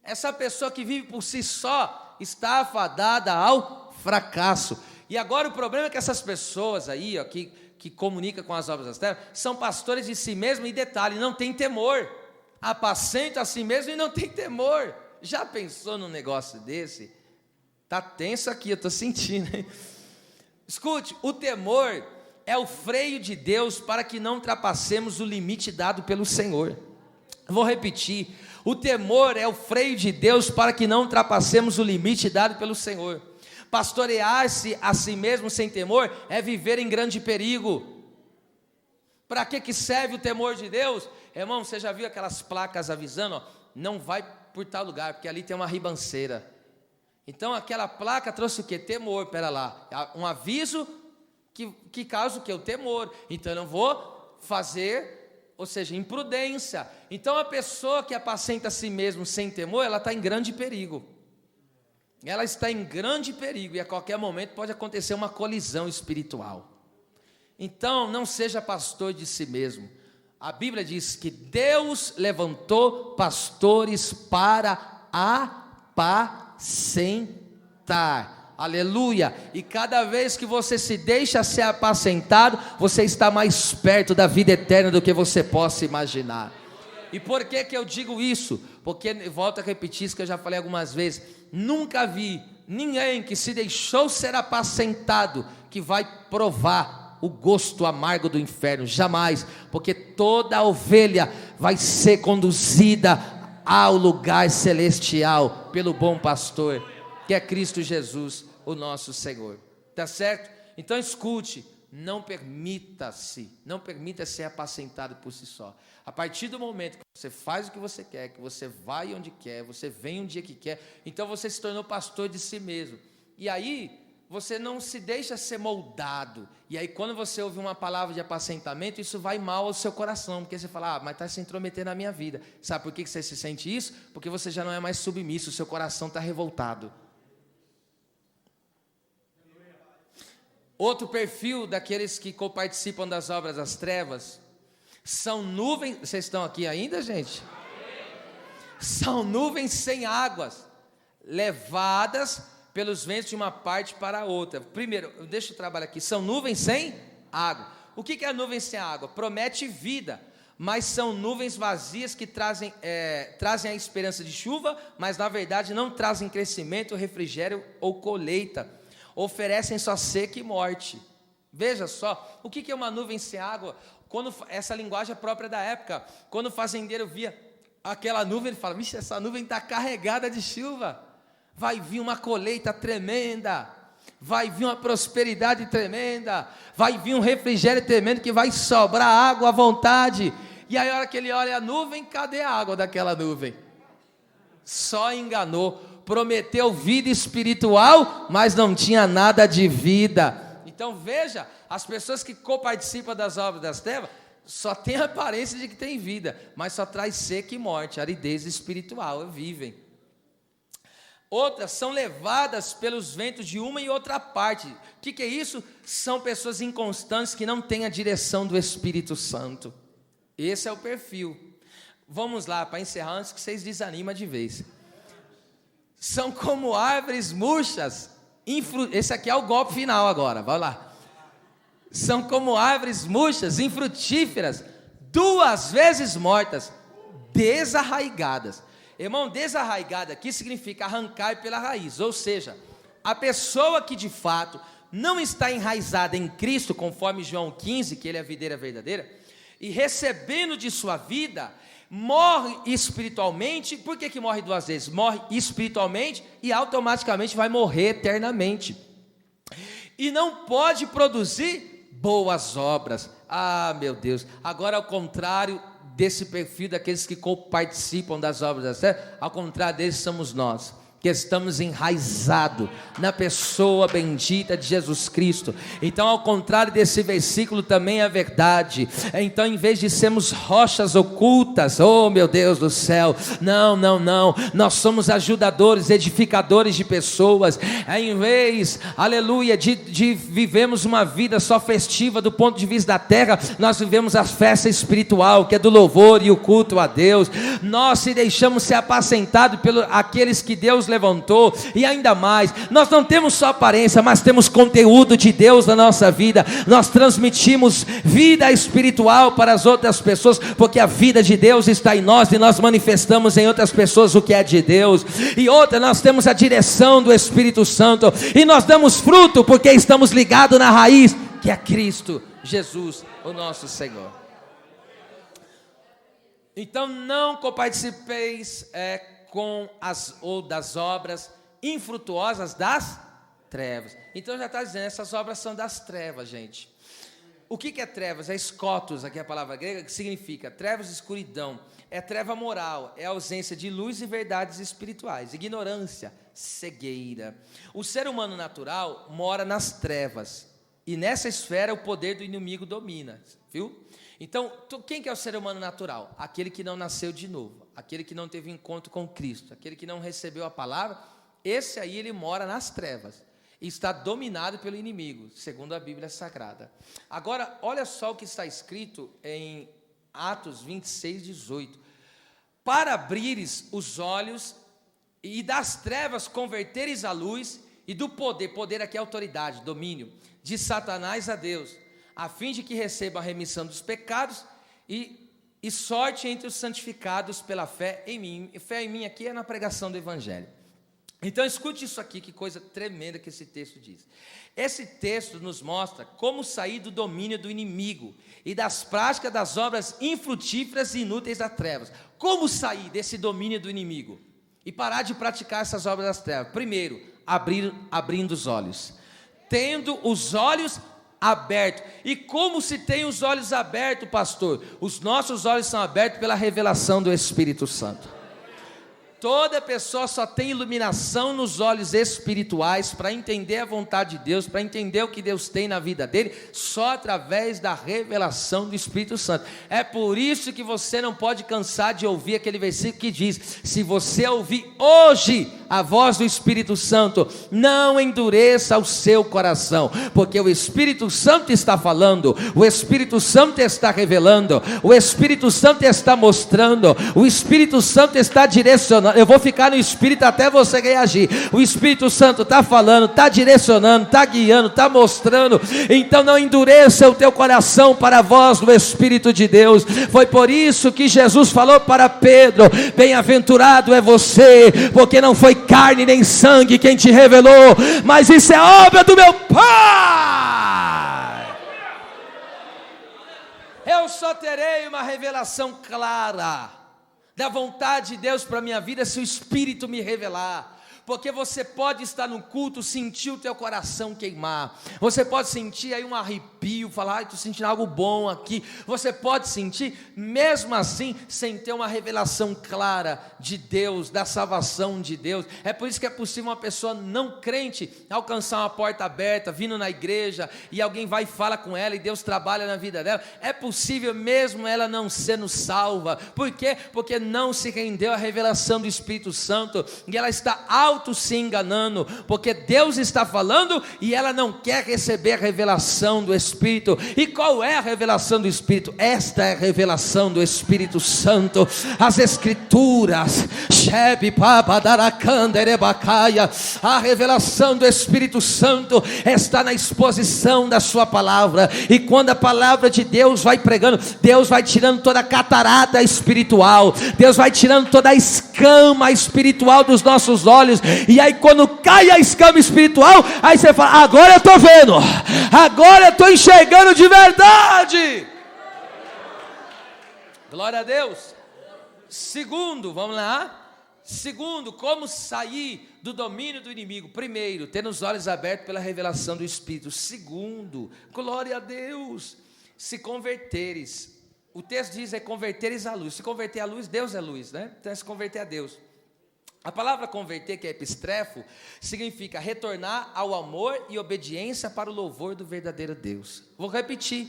Essa pessoa que vive por si só, está fadada ao fracasso. E agora o problema é que essas pessoas aí, ó, que comunicam com as obras das trevas, são pastores de si mesmo, e detalhe, não tem temor. Apacenta a si mesmo e não tem temor. Já pensou num negócio desse? Está tenso aqui, eu estou sentindo, hein? Escute, o temor é o freio de Deus para que não ultrapassemos o limite dado pelo Senhor. Vou repetir, o temor é o freio de Deus para que não ultrapassemos o limite dado pelo Senhor. Pastorear-se a si mesmo sem temor é viver em grande perigo. Para que serve o temor de Deus? Irmão, você já viu aquelas placas avisando, ó, não vai por tal lugar, porque ali tem uma ribanceira. Então aquela placa trouxe o quê? Temor, pera lá, um aviso que causa o quê? O temor. Então eu não vou fazer, ou seja, imprudência. Então a pessoa que apacenta a si mesmo sem temor, ela está em grande perigo. Ela está em grande perigo, e a qualquer momento pode acontecer uma colisão espiritual. Então não seja pastor de si mesmo. A Bíblia diz que Deus levantou pastores para apacentar. Aleluia! E cada vez que você se deixa ser apacentado, você está mais perto da vida eterna do que você possa imaginar. E por que eu digo isso? Porque, volto a repetir isso que eu já falei algumas vezes, nunca vi ninguém que se deixou ser apacentado que vai provar o gosto amargo do inferno, jamais, porque toda ovelha vai ser conduzida ao lugar celestial pelo bom pastor, que é Cristo Jesus, o nosso Senhor, tá certo? Então escute, não permita ser apacentado por si só. A partir do momento que você faz o que você quer, que você vai onde quer, você vem um dia que quer, então você se tornou pastor de si mesmo, e aí você não se deixa ser moldado. E aí quando você ouve uma palavra de apacentamento, isso vai mal ao seu coração, porque você fala, mas está se intrometendo na minha vida. Sabe por que você se sente isso? Porque você já não é mais submisso, o seu coração está revoltado. Outro perfil daqueles que participam das obras das trevas são nuvens. Vocês estão aqui ainda, gente? São nuvens sem águas, levadas pelos ventos de uma parte para a outra. Primeiro, deixa eu trabalhar aqui. São nuvens sem água. O que é nuvem sem água? Promete vida, mas são nuvens vazias que trazem a esperança de chuva, mas na verdade não trazem crescimento, refrigério ou colheita. oferecem só seca e morte. Veja só, o que é uma nuvem sem água? Essa linguagem é própria da época. Quando o fazendeiro via aquela nuvem, ele fala: vixe, essa nuvem está carregada de chuva, vai vir uma colheita tremenda, vai vir uma prosperidade tremenda, vai vir um refrigério tremendo, que vai sobrar água à vontade. E aí, a hora que ele olha a nuvem, cadê a água daquela nuvem? Só enganou, prometeu vida espiritual, mas não tinha nada de vida. Então veja, as pessoas que coparticipam das obras das trevas só tem a aparência de que tem vida, mas só traz seca e morte, aridez espiritual, vivem. Outras são levadas pelos ventos de uma e outra parte. O que é isso? São pessoas inconstantes que não têm a direção do Espírito Santo. Esse é o perfil. Vamos lá, para encerrar, antes que vocês desanimem de vez. São como árvores murchas. Esse aqui é o golpe final agora, vai lá. São como árvores murchas, infrutíferas, 2 vezes mortas, desarraigadas. Irmão, desarraigada aqui significa arrancar pela raiz. Ou seja, a pessoa que de fato não está enraizada em Cristo, conforme João 15, que ele é a videira verdadeira, e recebendo de sua vida, morre espiritualmente. Por que morre 2 vezes? Morre espiritualmente e automaticamente vai morrer eternamente. E não pode produzir boas obras. Ah, meu Deus, agora ao contrário desse perfil daqueles que participam das obras da fé, ao contrário deles somos nós, que estamos enraizados na pessoa bendita de Jesus Cristo. Então, ao contrário desse versículo, também é verdade. Então, em vez de sermos rochas ocultas, oh meu Deus do céu, não, nós somos ajudadores, edificadores de pessoas. Em vez, aleluia, de vivemos uma vida só festiva do ponto de vista da terra, nós vivemos a festa espiritual, que é do louvor e o culto a Deus. Nós se deixamos ser apacentados pelos aqueles que Deus levantou, e ainda mais, nós não temos só aparência, mas temos conteúdo de Deus na nossa vida. Nós transmitimos vida espiritual para as outras pessoas, porque a vida de Deus está em nós, e nós manifestamos em outras pessoas o que é de Deus. E outra, nós temos a direção do Espírito Santo, e nós damos fruto, porque estamos ligados na raiz, que é Cristo Jesus, o nosso Senhor. Então, não coparticipeis das obras infrutuosas das trevas. Então já está dizendo, essas obras são das trevas, gente. O que é trevas? É escotos, aqui é a palavra grega, que significa trevas, escuridão. É treva moral, é ausência de luz e verdades espirituais. Ignorância, cegueira. O ser humano natural mora nas trevas, e nessa esfera o poder do inimigo domina, viu? Então, quem que é o ser humano natural? Aquele que não nasceu de novo, aquele que não teve encontro com Cristo, aquele que não recebeu a palavra. Esse aí, ele mora nas trevas e está dominado pelo inimigo, segundo a Bíblia Sagrada. Agora, olha só o que está escrito em Atos 26, 18. Para abrires os olhos e das trevas converteres a luz, e do poder aqui é autoridade, domínio, de Satanás a Deus, a fim de que receba a remissão dos pecados e sorte entre os santificados pela fé em mim. E fé em mim aqui é na pregação do Evangelho. Então escute isso aqui, que coisa tremenda que esse texto diz. Esse texto nos mostra como sair do domínio do inimigo e das práticas das obras infrutíferas e inúteis das trevas. Como sair desse domínio do inimigo e parar de praticar essas obras das trevas? Primeiro, abrindo os olhos, tendo os olhos aberto. E como se tem os olhos abertos, pastor? Os nossos olhos são abertos pela revelação do Espírito Santo. Toda pessoa só tem iluminação nos olhos espirituais para entender a vontade de Deus, para entender o que Deus tem na vida dele, só através da revelação do Espírito Santo. É por isso que você não pode cansar de ouvir aquele versículo que diz: se você ouvir hoje a voz do Espírito Santo, não endureça o seu coração, porque o Espírito Santo está falando, o Espírito Santo está revelando, o Espírito Santo está mostrando, o Espírito Santo está direcionando. direcionando. Eu vou ficar no Espírito até você reagir. O Espírito Santo está falando, está direcionando, está guiando, está mostrando. Então não endureça o teu coração para a voz do Espírito de Deus. Foi por isso que Jesus falou para Pedro: bem-aventurado é você, porque não foi carne nem sangue quem te revelou, mas isso é obra do meu Pai. Eu só terei uma revelação clara da vontade de Deus para a minha vida se o Espírito me revelar. Porque você pode estar no culto, sentir o teu coração queimar. Você pode sentir aí um arrepio, falar: estou sentindo algo bom aqui. Você pode sentir, mesmo assim, sem ter uma revelação clara de Deus, da salvação de Deus. É por isso que é possível uma pessoa não crente alcançar uma porta aberta, vindo na igreja, e alguém vai e fala com ela, e Deus trabalha na vida dela. É possível mesmo ela não sendo salva. Por quê? Porque não se rendeu à revelação do Espírito Santo, e ela está se enganando, porque Deus está falando e ela não quer receber a revelação do Espírito. E qual é a revelação do Espírito? Esta é a revelação do Espírito Santo. As Escrituras, a revelação do Espírito Santo está na exposição da sua palavra. E quando a palavra de Deus vai pregando, Deus vai tirando toda a catarata espiritual, Deus vai tirando toda a escama espiritual dos nossos olhos. E aí quando cai a escama espiritual, aí você fala: agora eu estou vendo, agora eu estou enxergando de verdade. Glória a Deus. Segundo, vamos lá. Segundo, como sair do domínio do inimigo? Primeiro, tendo os olhos abertos pela revelação do Espírito. Segundo, glória a Deus, se converteres. O texto diz: é converteres à luz. Se converter à luz, Deus é luz, né? Então é se converter a Deus. A palavra converter, que é epistrefo, significa retornar ao amor e obediência para o louvor do verdadeiro Deus. Vou repetir: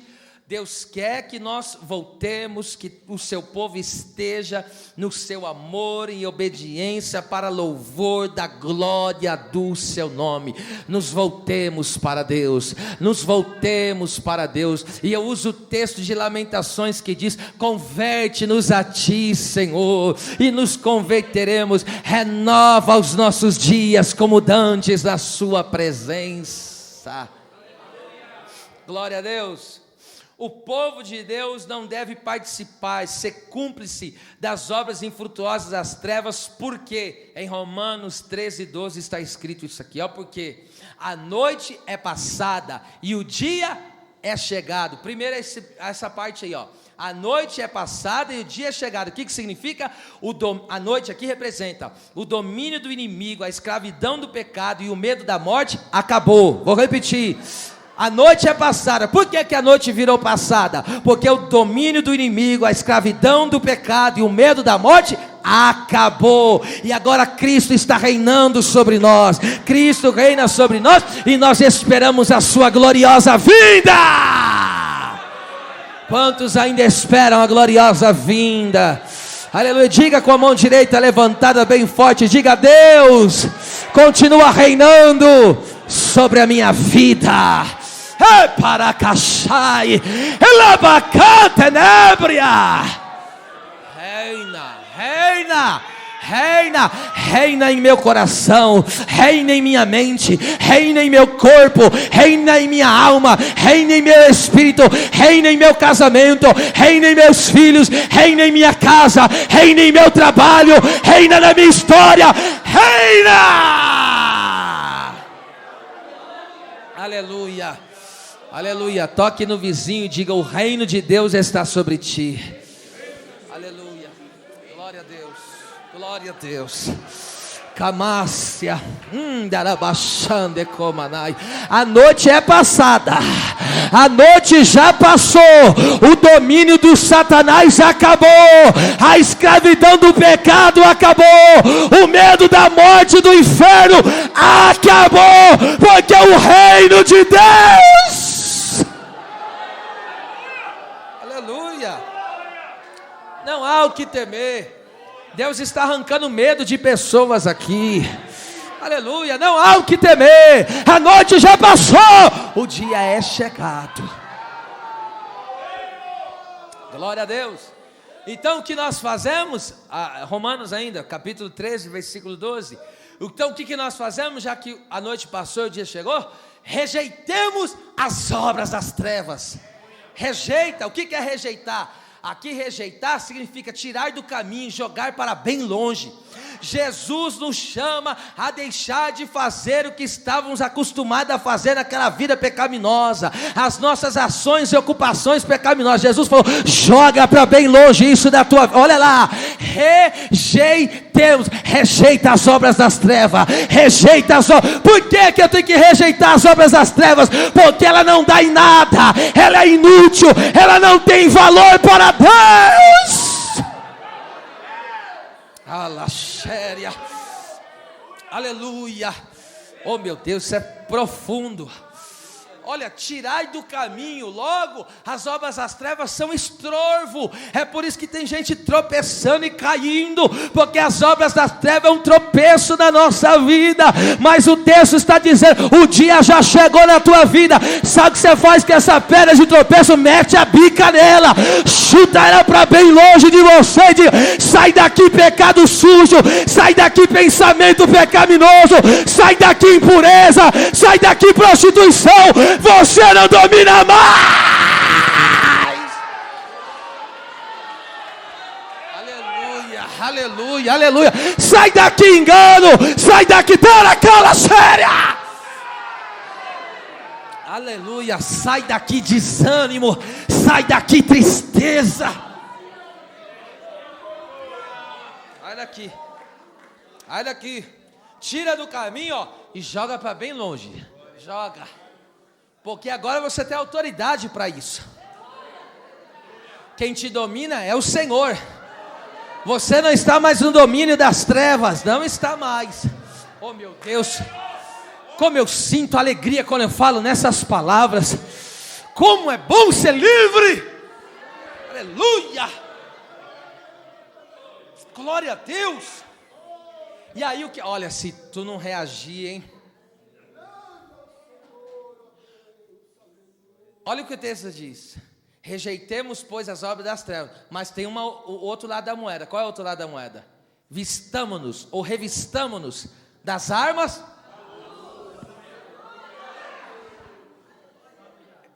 Deus quer que nós voltemos, que o seu povo esteja no seu amor e obediência para louvor da glória do seu nome. Nos voltemos para Deus, nos voltemos para Deus. E eu uso o texto de Lamentações que diz: converte-nos a ti, Senhor, e nos converteremos. Renova os nossos dias como dantes na sua presença. Glória a Deus. O povo de Deus não deve participar, ser cúmplice das obras infrutuosas das trevas, porque em Romanos 13:12 está escrito isso aqui, ó: porque a noite é passada e o dia é chegado. Primeiro essa parte aí, ó: a noite é passada e o dia é chegado. O que significa? A noite aqui representa o domínio do inimigo, a escravidão do pecado e o medo da morte acabou. Vou repetir: a noite é passada. Por que a noite virou passada? Porque o domínio do inimigo, a escravidão do pecado e o medo da morte acabou. E agora Cristo está reinando sobre nós. Cristo reina sobre nós e nós esperamos a sua gloriosa vinda. Quantos ainda esperam a gloriosa vinda? Aleluia. Diga com a mão direita levantada bem forte: diga: Deus continua reinando sobre a minha vida. Paracachai, elabacante-nebria. Reina em meu coração, reina em minha mente, reina em meu corpo, reina em minha alma, reina em meu espírito, reina em meu casamento, reina em meus filhos, reina em minha casa, reina em meu trabalho, reina na minha história, reina. Aleluia. Aleluia. Toque no vizinho e diga: o reino de Deus está sobre ti. Aleluia. Glória a Deus. Glória a Deus. Camácia. Darabachande comanai. A noite é passada. A noite já passou. O domínio do Satanás acabou. A escravidão do pecado acabou. O medo da morte, do inferno acabou. Porque é o reino de Deus. Não há o que temer. Deus está arrancando medo de pessoas aqui. Aleluia. Não há o que temer. A noite já passou. O dia é chegado. Glória a Deus. Então o que nós fazemos, Romanos ainda, capítulo 13, versículo 12. Então o que nós fazemos, já que a noite passou e o dia chegou? Rejeitemos as obras das trevas. Rejeita, o que é rejeitar? Aqui rejeitar significa tirar do caminho, jogar para bem longe. Jesus nos chama a deixar de fazer o que estávamos acostumados a fazer naquela vida pecaminosa, as nossas ações e ocupações pecaminosas. Jesus falou: joga para bem longe isso da tua vida. Olha lá, rejeitemos, rejeita as obras das trevas, rejeita as obras. Por que eu tenho que rejeitar as obras das trevas? Porque ela não dá em nada, ela é inútil, ela não tem valor para Deus. Alaxéria, aleluia. Oh meu Deus, isso é profundo. Olha, tirai do caminho, logo as obras das trevas são estorvo. É por isso que tem gente tropeçando e caindo, porque as obras das trevas é um tropeço na nossa vida. Mas o texto está dizendo: o dia já chegou na tua vida. Sabe o que você faz com essa pedra de tropeço? Mete a bica nela, chuta ela para bem longe de você. Sai daqui pecado sujo, sai daqui pensamento pecaminoso, sai daqui impureza, sai daqui prostituição. Você não domina mais. Aleluia, aleluia, aleluia. Sai daqui engano, sai daqui toda cala séria. Aleluia, sai daqui desânimo, sai daqui tristeza. Olha aqui, olha aqui. Tira do caminho, ó, e joga para bem longe. Joga. Porque agora você tem autoridade para isso. Quem te domina é o Senhor. Você não está mais no domínio das trevas. Não está mais. Oh meu Deus, como eu sinto alegria quando eu falo nessas palavras. Como é bom ser livre. Aleluia. Glória a Deus. E aí o que? Olha, se tu não reagir, hein? Olha o que o texto diz: rejeitemos, pois, as obras das trevas. Mas tem o outro lado da moeda. Qual é o outro lado da moeda? Vistamo-nos ou revistamo-nos das armas.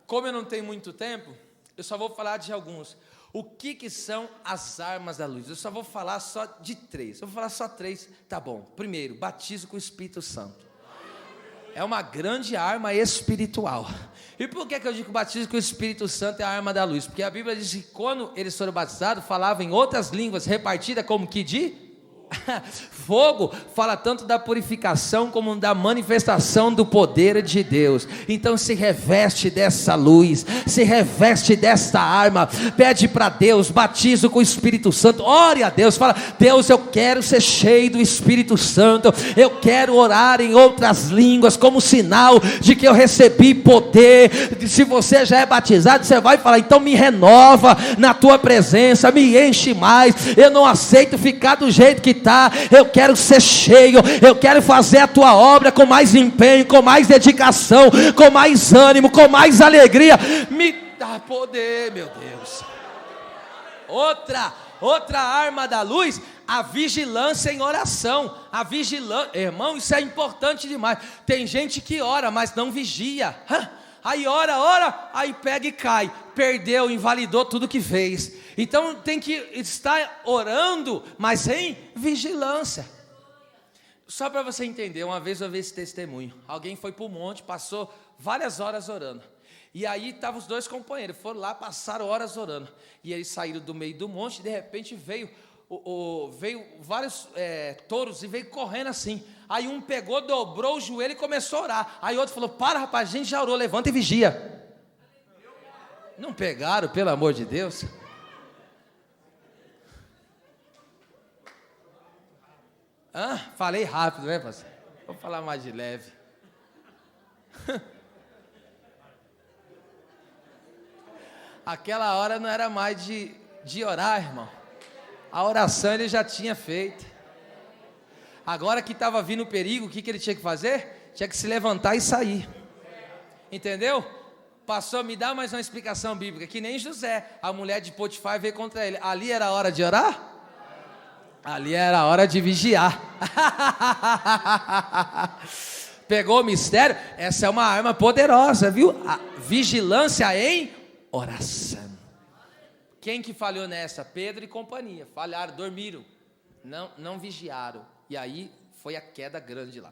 Como eu não tenho muito tempo, eu só vou falar de alguns. O que são as armas da luz? Eu só vou falar só de 3. Eu vou falar só 3, tá bom. Primeiro, batismo com o Espírito Santo. É uma grande arma espiritual. E por que eu digo que o batismo com o Espírito Santo é a arma da luz? Porque a Bíblia diz que quando eles foram batizados, falavam em outras línguas repartidas como que de fogo. Fala tanto da purificação como da manifestação do poder de Deus. Então se reveste dessa luz, se reveste dessa arma. Pede para Deus batismo com o Espírito Santo. Ore a Deus, fala: Deus, eu quero ser cheio do Espírito Santo. Eu quero orar em outras línguas como sinal de que eu recebi poder. Se você já é batizado, você vai falar: então me renova na tua presença, me enche mais. Eu não aceito ficar do jeito que está. Eu quero ser cheio, eu quero fazer a tua obra com mais empenho, com mais dedicação, com mais ânimo, com mais alegria. Me dá poder, meu Deus. Outra arma da luz, a vigilância em oração. A vigilância, irmão, isso é importante demais. Tem gente que ora, mas não vigia. Aí ora, aí pega e cai. Perdeu, invalidou tudo que fez. Então tem que estar orando, mas em vigilância. Só para você entender, uma vez eu vi esse testemunho. Alguém foi para o monte, passou várias horas orando. E aí estavam os 2 companheiros, foram lá, passaram horas orando. E eles saíram do meio do monte, e de repente veio vários touros e veio correndo assim. Aí um pegou, dobrou o joelho e começou a orar. Aí outro falou: para, rapaz, a gente já orou, levanta e vigia. Não pegaram, pelo amor de Deus. Falei rápido, né, pastor? Vou falar mais de leve. Aquela hora não era mais de orar, irmão. A oração ele já tinha feito. Agora que estava vindo o perigo, o que ele tinha que fazer? Tinha que se levantar e sair. Entendeu? Pastor, me dá mais uma explicação bíblica. Que nem José, a mulher de Potifar veio contra ele. Ali era a hora de orar? Ali era a hora de vigiar. Pegou o mistério? Essa é uma arma poderosa, viu? A vigilância em oração. Quem que falhou nessa? Pedro e companhia. Falharam, dormiram. Não vigiaram. E aí foi a queda grande lá.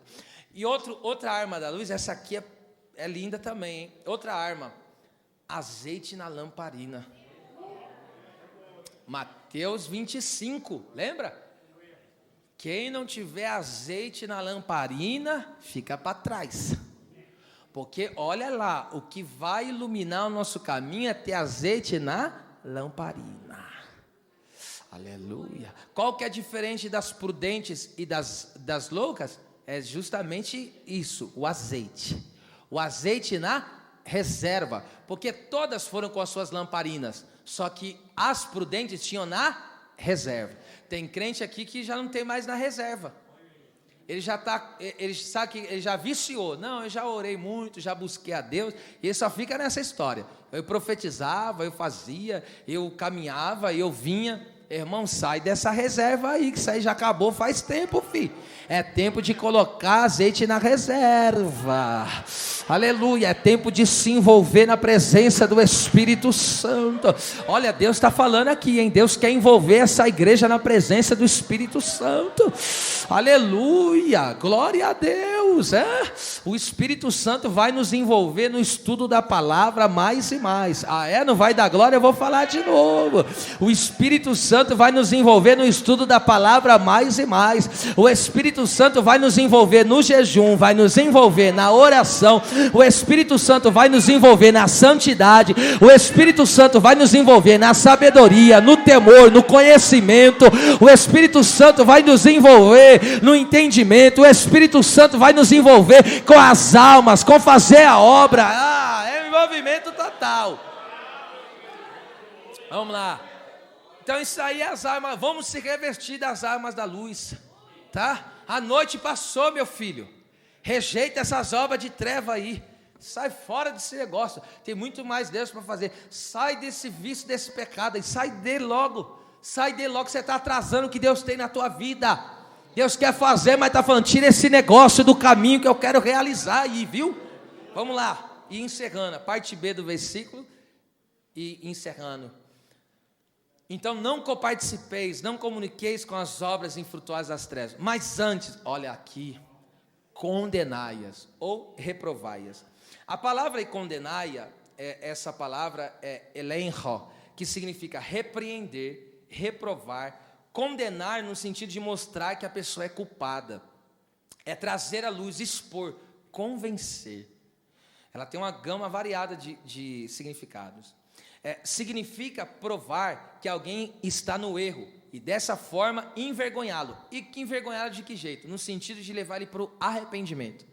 E outra arma da luz, essa aqui é linda também, hein? Outra arma, azeite na lamparina. Mateus 25, lembra? Quem não tiver azeite na lamparina, fica para trás. Porque olha lá, o que vai iluminar o nosso caminho é ter azeite na lamparina. Aleluia. Qual que é diferente das prudentes e das loucas? É justamente isso, o azeite. O azeite na reserva. Porque todas foram com as suas lamparinas. Só que as prudentes tinham na reserva. Tem crente aqui que já não tem mais na reserva. Ele sabe que ele já viciou. Não, eu já orei muito, já busquei a Deus. E ele só fica nessa história. Eu profetizava, eu fazia, eu caminhava, eu vinha. Irmão, sai dessa reserva aí, que isso aí já acabou faz tempo, filho. É tempo de colocar azeite na reserva. Aleluia, é tempo de se envolver na presença do Espírito Santo. Olha, Deus está falando aqui, hein? Deus quer envolver essa igreja na presença do Espírito Santo. Aleluia, glória a Deus. O Espírito Santo vai nos envolver no estudo da palavra mais e mais. Não vai dar glória? Eu vou falar de novo. O Espírito Santo vai nos envolver no estudo da palavra mais e mais. O Espírito Santo vai nos envolver no jejum, vai nos envolver na oração. O Espírito Santo vai nos envolver na santidade. O Espírito Santo vai nos envolver na sabedoria, no temor, no conhecimento. O Espírito Santo vai nos envolver no entendimento. O Espírito Santo vai nos envolver com as almas, com fazer a obra. É um envolvimento total. Vamos lá. Então isso aí é as armas. Vamos se revestir das armas da luz, tá? A noite passou, meu filho. Rejeita essas obras de treva aí. Sai fora desse negócio. Tem muito mais Deus para fazer. Sai desse vício, desse pecado aí. Sai dele logo. Sai dele logo. Você está atrasando o que Deus tem na tua vida. Deus quer fazer, mas está falando, tira esse negócio do caminho que eu quero realizar aí, viu? Vamos lá. E encerrando, a parte B do versículo. E encerrando. Então não coparticipeis, não comuniqueis com as obras infrutuosas das trevas. Mas antes, olha aqui, condenai-as ou reprovai-as. A palavra condenai-a, essa palavra é elenho, que significa repreender, reprovar, condenar no sentido de mostrar que a pessoa é culpada. É trazer à luz, expor, convencer. Ela tem uma gama variada de significados. Significa provar que alguém está no erro e dessa forma envergonhá-lo. E que envergonhá-lo de que jeito? No sentido de levar ele para o arrependimento.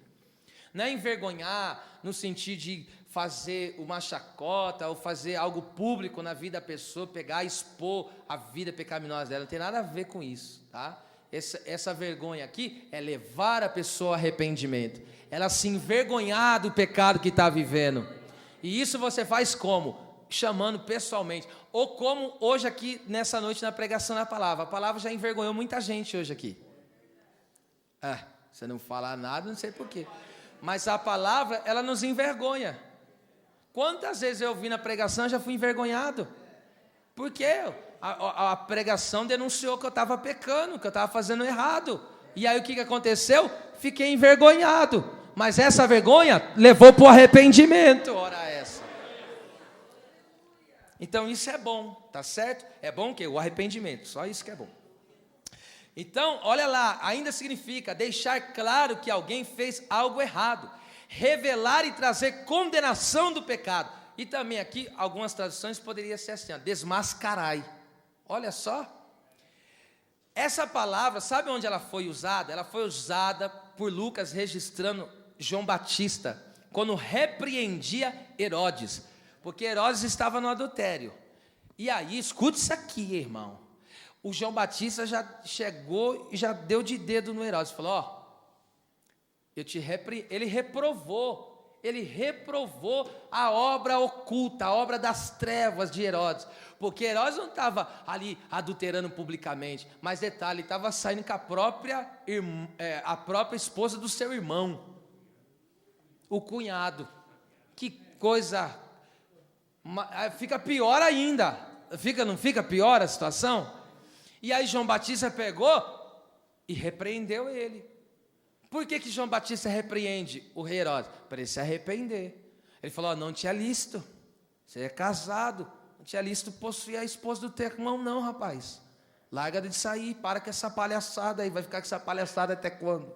Não é envergonhar no sentido de fazer uma chacota ou fazer algo público na vida da pessoa, pegar e expor a vida pecaminosa dela. Não tem nada a ver com isso, tá? Essa vergonha aqui é levar a pessoa ao arrependimento. Ela se envergonhar do pecado que está vivendo. E isso você faz como? Chamando pessoalmente, ou como hoje aqui nessa noite na pregação da palavra. A palavra já envergonhou muita gente hoje aqui. Você não fala nada, não sei porquê, mas a palavra, ela nos envergonha. Quantas vezes eu vi na pregação, já fui envergonhado, porque a pregação denunciou que eu estava pecando, que eu estava fazendo errado, e aí o que aconteceu? Fiquei envergonhado, mas essa vergonha levou para o arrependimento. Ora essa. Então isso é bom, tá certo? É bom o quê? O arrependimento, só isso que é bom. Então, olha lá, ainda significa deixar claro que alguém fez algo errado, revelar e trazer condenação do pecado. E também aqui, algumas traduções poderiam ser assim, desmascarai. Olha só. Essa palavra, sabe onde ela foi usada? Ela foi usada por Lucas registrando João Batista, quando repreendia Herodes. Porque Herodes estava no adultério. E aí, escute isso aqui, irmão. O João Batista já chegou e já deu de dedo no Herodes. Falou, ele reprovou ele reprovou a obra oculta, a obra das trevas de Herodes, porque Herodes não estava ali adulterando publicamente, mas detalhe, estava saindo com a própria esposa do seu irmão, o cunhado. Que coisa, fica pior ainda, não fica pior a situação? E aí João Batista pegou e repreendeu ele. Por que João Batista repreende o rei Herodes? Para ele se arrepender. Ele falou, não te alisto, você é casado, não te alisto possuir a esposa do teu irmão não, rapaz. Larga de sair, para com essa palhaçada aí, vai ficar com essa palhaçada até quando?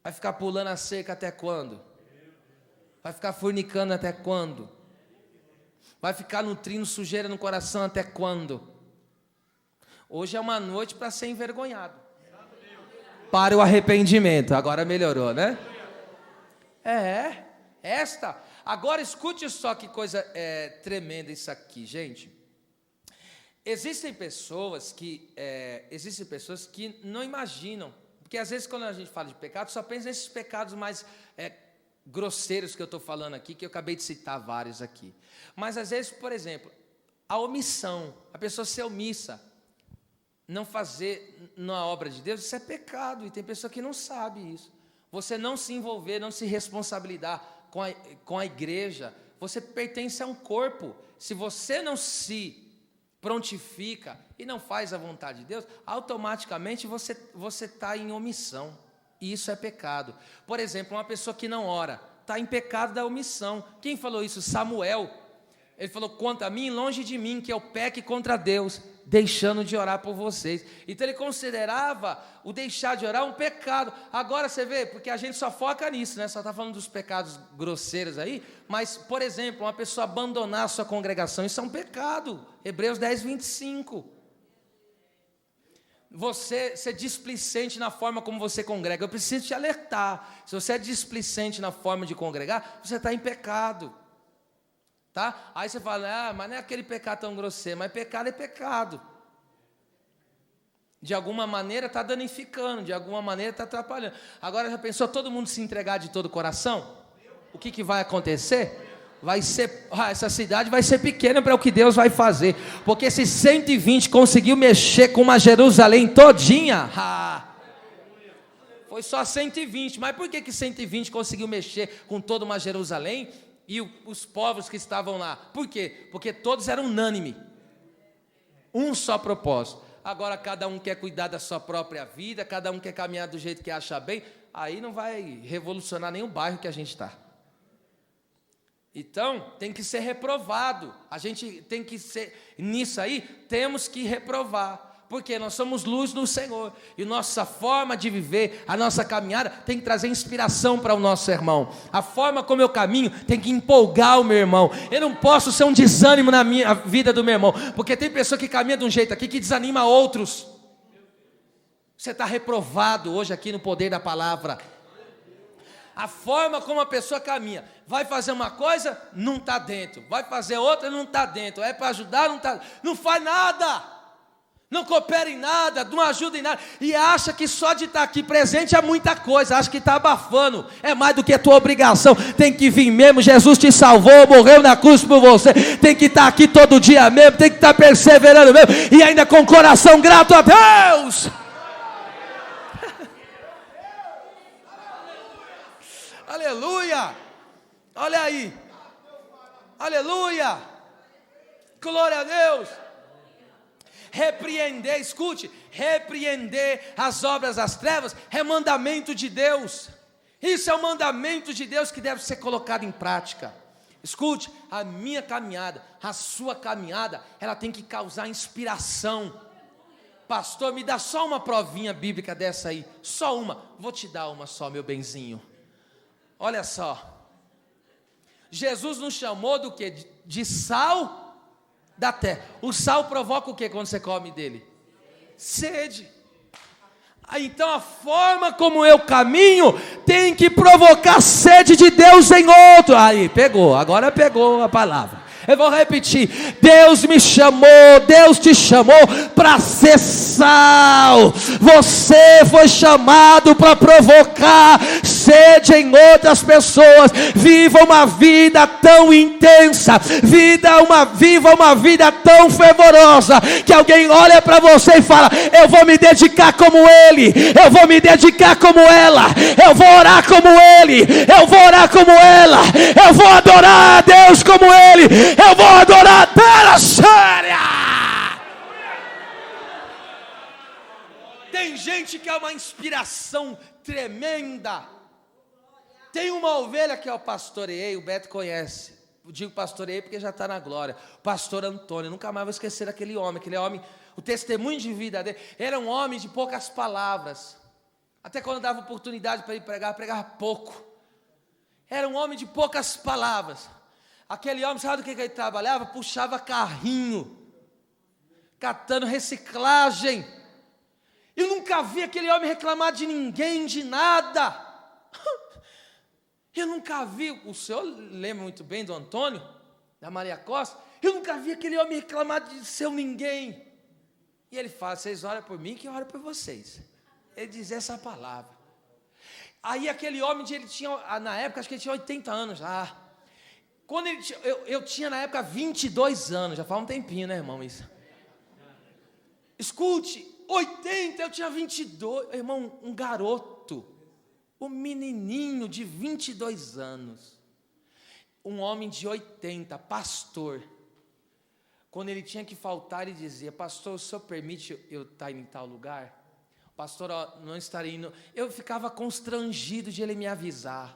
Vai ficar pulando a cerca até quando? Vai ficar fornicando até quando? Vai ficar nutrindo sujeira no coração até quando? Hoje é uma noite para ser envergonhado. Para o arrependimento. Agora melhorou, né? Agora escute só que coisa tremenda isso aqui, gente. Existem pessoas que não imaginam, porque às vezes quando a gente fala de pecado, só pensa nesses pecados mais grosseiros que eu estou falando aqui, que eu acabei de citar vários aqui. Mas às vezes, por exemplo, a omissão, a pessoa ser omissa, não fazer na obra de Deus, isso é pecado, e tem pessoa que não sabe isso. Você não se envolver, não se responsabilizar com a igreja, você pertence a um corpo. Se você não se prontifica e não faz a vontade de Deus, automaticamente você está em omissão, e isso é pecado. Por exemplo, uma pessoa que não ora, está em pecado da omissão. Quem falou isso? Samuel. Ele falou, quanto a mim, longe de mim, que eu peque contra Deus, deixando de orar por vocês. Então ele considerava o deixar de orar um pecado. Agora você vê, porque a gente só foca nisso, né? Só está falando dos pecados grosseiros aí, mas, por exemplo, uma pessoa abandonar a sua congregação, isso é um pecado. Hebreus 10, 25. Você ser displicente na forma como você congrega, eu preciso te alertar. Se você é displicente na forma de congregar, você está em pecado. Tá? Aí você fala, mas não é aquele pecado tão grosseiro, mas pecado é pecado. De alguma maneira está danificando, de alguma maneira está atrapalhando. Agora já pensou todo mundo se entregar de todo o coração? O que vai acontecer? Essa cidade vai ser pequena para o que Deus vai fazer. Porque se 120 conseguiu mexer com uma Jerusalém todinha, foi só 120, mas por que 120 conseguiu mexer com toda uma Jerusalém? E os povos que estavam lá, por quê? Porque todos eram unânimes, um só propósito. Agora cada um quer cuidar da sua própria vida, cada um quer caminhar do jeito que acha bem, aí não vai revolucionar nem o bairro que a gente está. Então, tem que ser reprovado, a gente tem que ser, nisso aí, temos que reprovar. Porque nós somos luz no Senhor, e nossa forma de viver, a nossa caminhada tem que trazer inspiração para o nosso irmão. A forma como eu caminho tem que empolgar o meu irmão. Eu não posso ser um desânimo na minha vida do meu irmão, porque tem pessoa que caminha de um jeito aqui que desanima outros. Você está reprovado hoje aqui no poder da palavra. A forma como a pessoa caminha, vai fazer uma coisa, não está dentro, vai fazer outra, não está dentro, é para ajudar, não faz nada. Não coopera em nada, não ajuda em nada, e acha que só de estar aqui presente é muita coisa, acha que está abafando, é mais do que a tua obrigação, tem que vir mesmo, Jesus te salvou, morreu na cruz por você, tem que estar aqui todo dia mesmo, tem que estar perseverando mesmo, e ainda com o coração grato a Deus. Aleluia, olha aí, aleluia, glória a Deus. Repreender, escute, repreender as obras das trevas é mandamento de Deus. Isso é um mandamento de Deus que deve ser colocado em prática. Escute, a minha caminhada, a sua caminhada, ela tem que causar inspiração. Pastor, me dá só uma provinha bíblica dessa aí, só uma. Vou te dar uma só, meu benzinho. Olha só, Jesus nos chamou do que? De sal da terra. O sal provoca o que quando você come dele? Sede. Então a forma como eu caminho tem que provocar sede de Deus em outro. Aí, pegou, agora pegou a palavra. Eu vou repetir: Deus me chamou, Deus te chamou para ser sal. Você foi chamado para provocar sede em outras pessoas. Viva uma vida tão intensa, viva uma vida tão fervorosa, que alguém olha para você e fala: eu vou me dedicar como ele, eu vou me dedicar como ela, eu vou orar como ele, eu vou orar como ela, eu vou adorar a Deus como ele, eu vou adorar a Terra séria. Tem gente que é uma inspiração tremenda. Tem uma ovelha que eu pastoreei, o Beto conhece. Eu digo pastoreei porque já está na glória. O pastor Antônio, nunca mais vou esquecer daquele homem. Aquele homem, o testemunho de vida dele, era um homem de poucas palavras. Até quando dava oportunidade para ele pregar, pregava pouco. Era um homem de poucas palavras. Aquele homem, sabe do que ele trabalhava? Puxava carrinho, catando reciclagem. Eu nunca vi aquele homem reclamar de ninguém, de nada. Eu nunca vi, o senhor lembra muito bem do Antônio, da Maria Costa? Eu nunca vi aquele homem reclamar de seu ninguém. E ele fala: vocês oram por mim, que eu oro por vocês. Ele diz essa palavra. Aí aquele homem, ele tinha, na época, acho que ele tinha 80 anos já. Quando ele tinha, eu tinha na época 22 anos, já faz um tempinho, né, irmão, isso? Escute, 80, eu tinha 22, irmão, um garoto, um menininho de 22 anos, um homem de 80, pastor. Quando ele tinha que faltar, ele dizia: pastor, o senhor permite eu estar em tal lugar? Pastor, não estarei indo. Eu ficava constrangido de ele me avisar,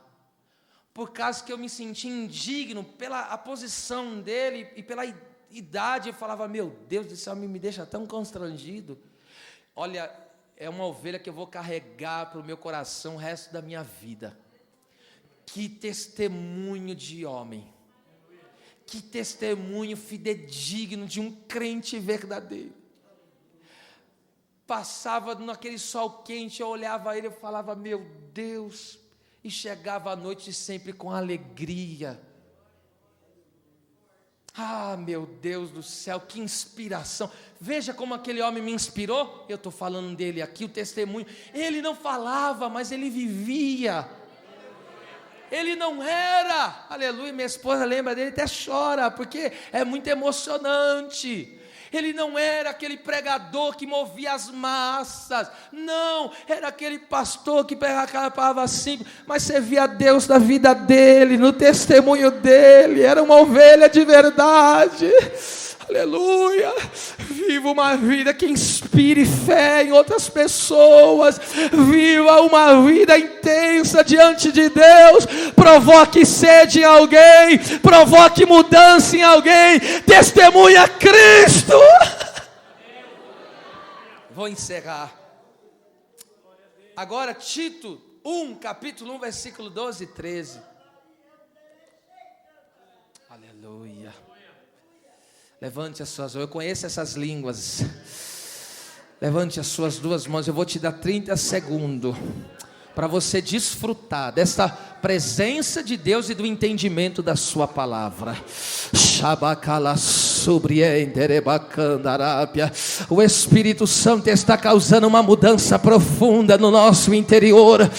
por causa que eu me sentia indigno pela posição dele e pela idade. Eu falava: meu Deus do céu, me deixa tão constrangido. Olha, é uma ovelha que eu vou carregar para o meu coração o resto da minha vida. Que testemunho de homem, que testemunho fidedigno de um crente verdadeiro. Passava naquele sol quente, eu olhava ele e falava: meu Deus, e chegava à noite sempre com alegria. Ah, meu Deus do céu, que inspiração. Veja como aquele homem me inspirou. Eu estou falando dele aqui, o testemunho. Ele não falava, mas ele vivia. Ele não era, aleluia, minha esposa lembra dele, até chora, porque é muito emocionante. Ele não era aquele pregador que movia as massas, não, era aquele pastor que pegava aquela palavra simples, mas você via Deus na vida dele, no testemunho dele, era uma ovelha de verdade. Aleluia, viva uma vida que inspire fé em outras pessoas, viva uma vida intensa diante de Deus, provoque sede em alguém, provoque mudança em alguém, testemunha Cristo. Vou encerrar. Agora Tito 1, capítulo 1, versículo 12 e 13. Aleluia. Levante as suas mãos, eu conheço essas línguas. Levante as suas duas mãos, eu vou te dar 30 segundos para você desfrutar dessa presença de Deus e do entendimento da sua palavra. O Espírito Santo está causando uma mudança profunda no nosso interior.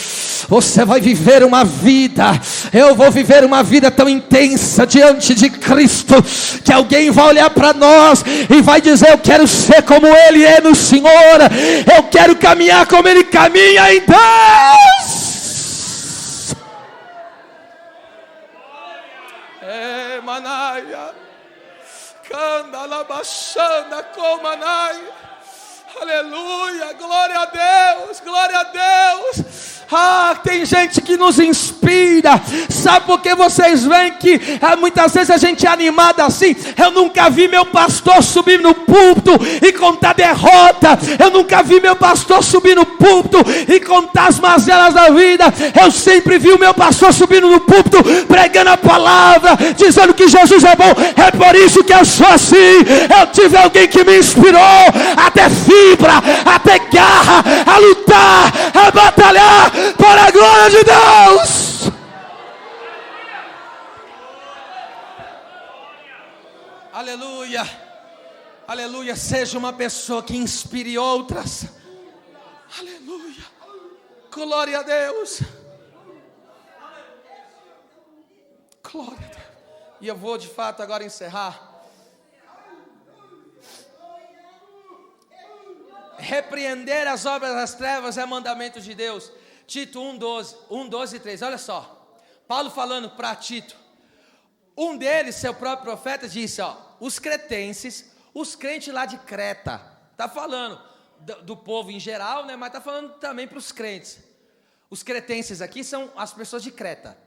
Você vai viver uma vida, eu vou viver uma vida tão intensa diante de Cristo, que alguém vai olhar para nós e vai dizer: eu quero ser como Ele é no Senhor, eu quero caminhar como Ele caminha em Deus. Manaia, Candalabachanda, Comanaia, aleluia, glória a Deus, glória a Deus. Ah, tem gente que nos inspira. Sabe por que vocês veem que muitas vezes a gente é animado assim? Eu nunca vi meu pastor subir no púlpito e contar derrota. Eu nunca vi meu pastor subir no púlpito e contar as mazelas da vida. Eu sempre vi o meu pastor subindo no púlpito, pregando a palavra, dizendo que Jesus é bom. É por isso que eu sou assim. Eu tive alguém que me inspirou a ter fibra, a ter garra, a lutar, a batalhar para a glória de Deus. Aleluia. Aleluia. Seja uma pessoa que inspire outras. Aleluia. Glória a Deus. Glória a Deus. E eu vou de fato agora encerrar. Repreender as obras das trevas é mandamento de Deus. Tito 1:12 e 3. Olha só. Paulo falando para Tito. Um deles, seu próprio profeta, disse: ó, os cretenses, os crentes lá de Creta. Está falando do povo em geral, né? Mas está falando também para os crentes. Os cretenses aqui são as pessoas de Creta.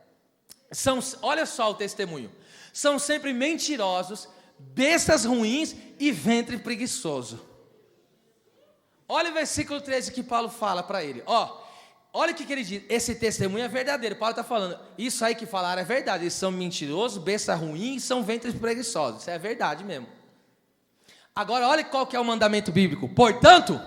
Olha só o testemunho. São sempre mentirosos, bestas ruins e ventre preguiçoso. Olha o versículo 13 que Paulo fala para ele. Olha o que ele diz. Esse testemunho é verdadeiro. Paulo está falando, isso aí que falaram é verdade. Eles são mentirosos, besta ruim e são ventres preguiçosos. Isso é verdade mesmo. Agora olha qual que é o mandamento bíblico. Portanto,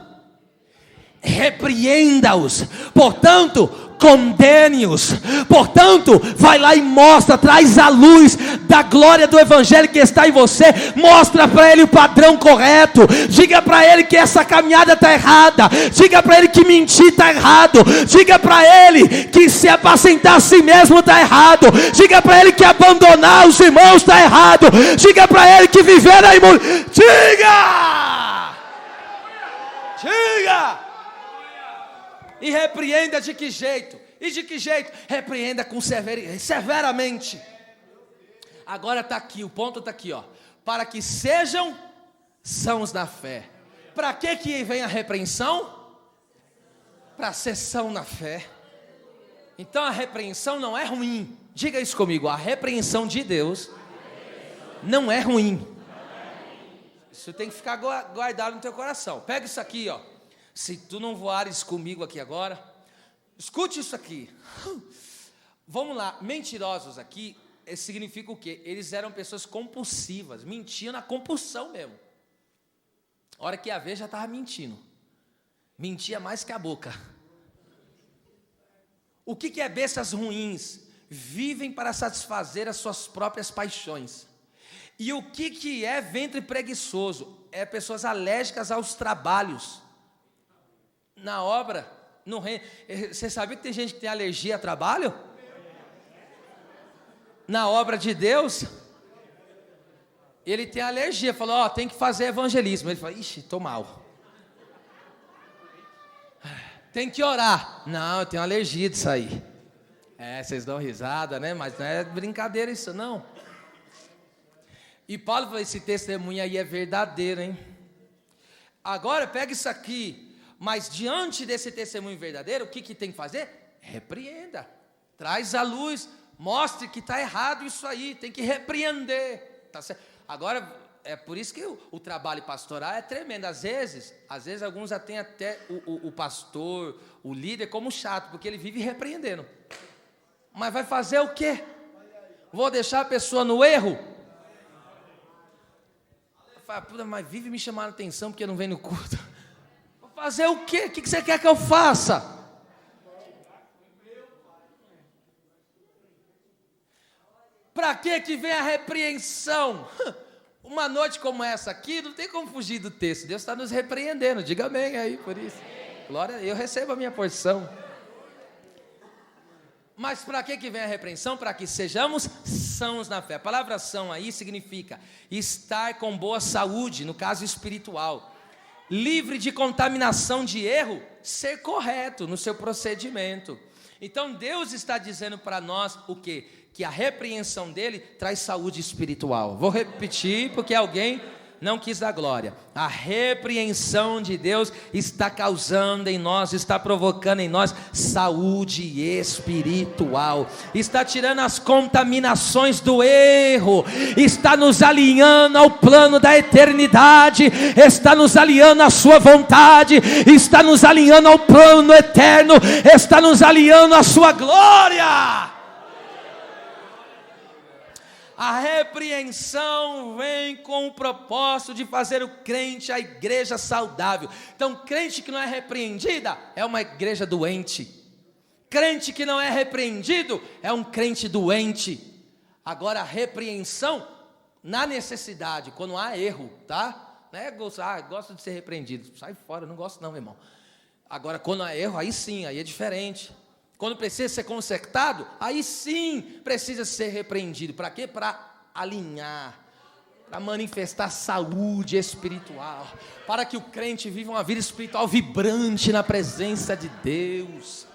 repreenda-os. Portanto, condene-os. Portanto, vai lá e mostra, traz a luz da glória do evangelho que está em você. Mostra para ele o padrão correto. Diga para ele que essa caminhada está errada. Diga para ele que mentir está errado. Diga para ele que se apacentar a si mesmo está errado. Diga para ele que abandonar os irmãos está errado. Diga para ele que viver a imundícia. Diga! E repreenda de que jeito? E de que jeito? Repreenda com severamente. Agora está aqui, o ponto está aqui, ó. Para que sejam sãos na fé. Para que vem a repreensão? Para ser são na fé. Então a repreensão não é ruim. Diga isso comigo, a repreensão de Deus não é ruim. Isso tem que ficar guardado no teu coração. Pega isso aqui, ó. Se tu não voares comigo aqui agora, escute isso aqui. Vamos lá, mentirosos aqui, significa o quê? Eles eram pessoas compulsivas, mentiam na compulsão mesmo. A hora que ia ver já estava mentindo. Mentia mais que a boca. O que é bestas ruins? Vivem para satisfazer as suas próprias paixões. E o que é ventre preguiçoso? É pessoas alérgicas aos trabalhos. Na obra, no reino. Você sabia que tem gente que tem alergia a trabalho? Na obra de Deus, ele tem alergia. Falou, tem que fazer evangelismo. Ele fala, ixi, estou mal. Tem que orar. Não, eu tenho alergia disso aí. Vocês dão risada, né? Mas não é brincadeira isso, não. E Paulo falou, esse testemunho aí é verdadeiro, hein? Agora, pega isso aqui. Mas diante desse testemunho verdadeiro, o que tem que fazer? Repreenda. Traz a luz. Mostre que está errado isso aí. Tem que repreender. Tá certo? Agora, é por isso que o trabalho pastoral é tremendo. Às vezes alguns já têm até o pastor, o líder como chato, porque ele vive repreendendo. Mas vai fazer o quê? Vou deixar a pessoa no erro? Fala, mas vive me chamando a atenção porque não vem no culto. Fazer o quê? O que você quer que eu faça? Para que vem a repreensão? Uma noite como essa aqui, não tem como fugir do texto. Deus está nos repreendendo, diga amém aí por isso. Glória, eu recebo a minha porção. Mas para que vem a repreensão? Para que sejamos sãos na fé. A palavra são aí significa estar com boa saúde, no caso espiritual. Livre de contaminação de erro, ser correto no seu procedimento. Então Deus está dizendo para nós o quê? Que a repreensão dele traz saúde espiritual. Vou repetir porque alguém não quis dar glória. A repreensão de Deus está causando em nós, está provocando em nós saúde espiritual, está tirando as contaminações do erro, está nos alinhando ao plano da eternidade, está nos alinhando à sua vontade, está nos alinhando ao plano eterno, está nos alinhando à sua glória. A repreensão vem com o propósito de fazer o crente a igreja saudável. Então, crente que não é repreendida é uma igreja doente. Crente que não é repreendido é um crente doente. Agora, a repreensão na necessidade, quando há erro, tá? Não é gosto de ser repreendido. Sai fora, não gosto não, meu irmão. Agora, quando há erro, aí sim, aí é diferente. Quando precisa ser consertado, aí sim precisa ser repreendido. Para quê? Para alinhar, para manifestar saúde espiritual, para que o crente viva uma vida espiritual vibrante na presença de Deus.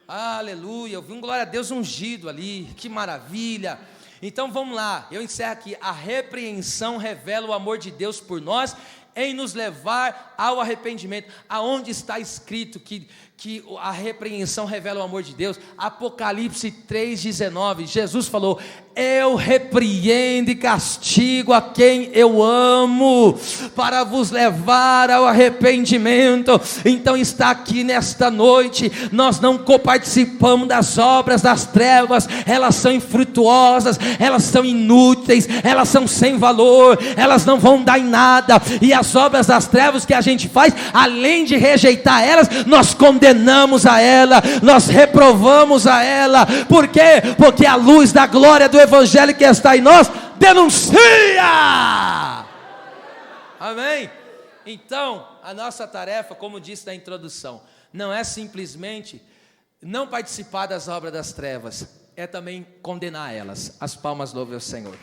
Aleluia, eu vi um glória a Deus ungido ali, que maravilha. Então vamos lá, eu encerro aqui. A repreensão revela o amor de Deus por nós, em nos levar ao arrependimento. Aonde está escrito que a repreensão revela o amor de Deus? Apocalipse 3,19, Jesus falou: eu repreendo e castigo a quem eu amo, para vos levar ao arrependimento. Então está aqui nesta noite, nós não coparticipamos das obras das trevas, elas são infrutuosas, elas são inúteis, elas são sem valor, elas não vão dar em nada, e as obras das trevas que a gente faz, além de rejeitar elas, nós condenamos a ela, nós reprovamos a ela. Por quê? Porque a luz da glória do Evangelho que está em nós denuncia. Amém? Então, a nossa tarefa, como disse na introdução, não é simplesmente não participar das obras das trevas, é também condenar elas. As palmas louvem ao Senhor.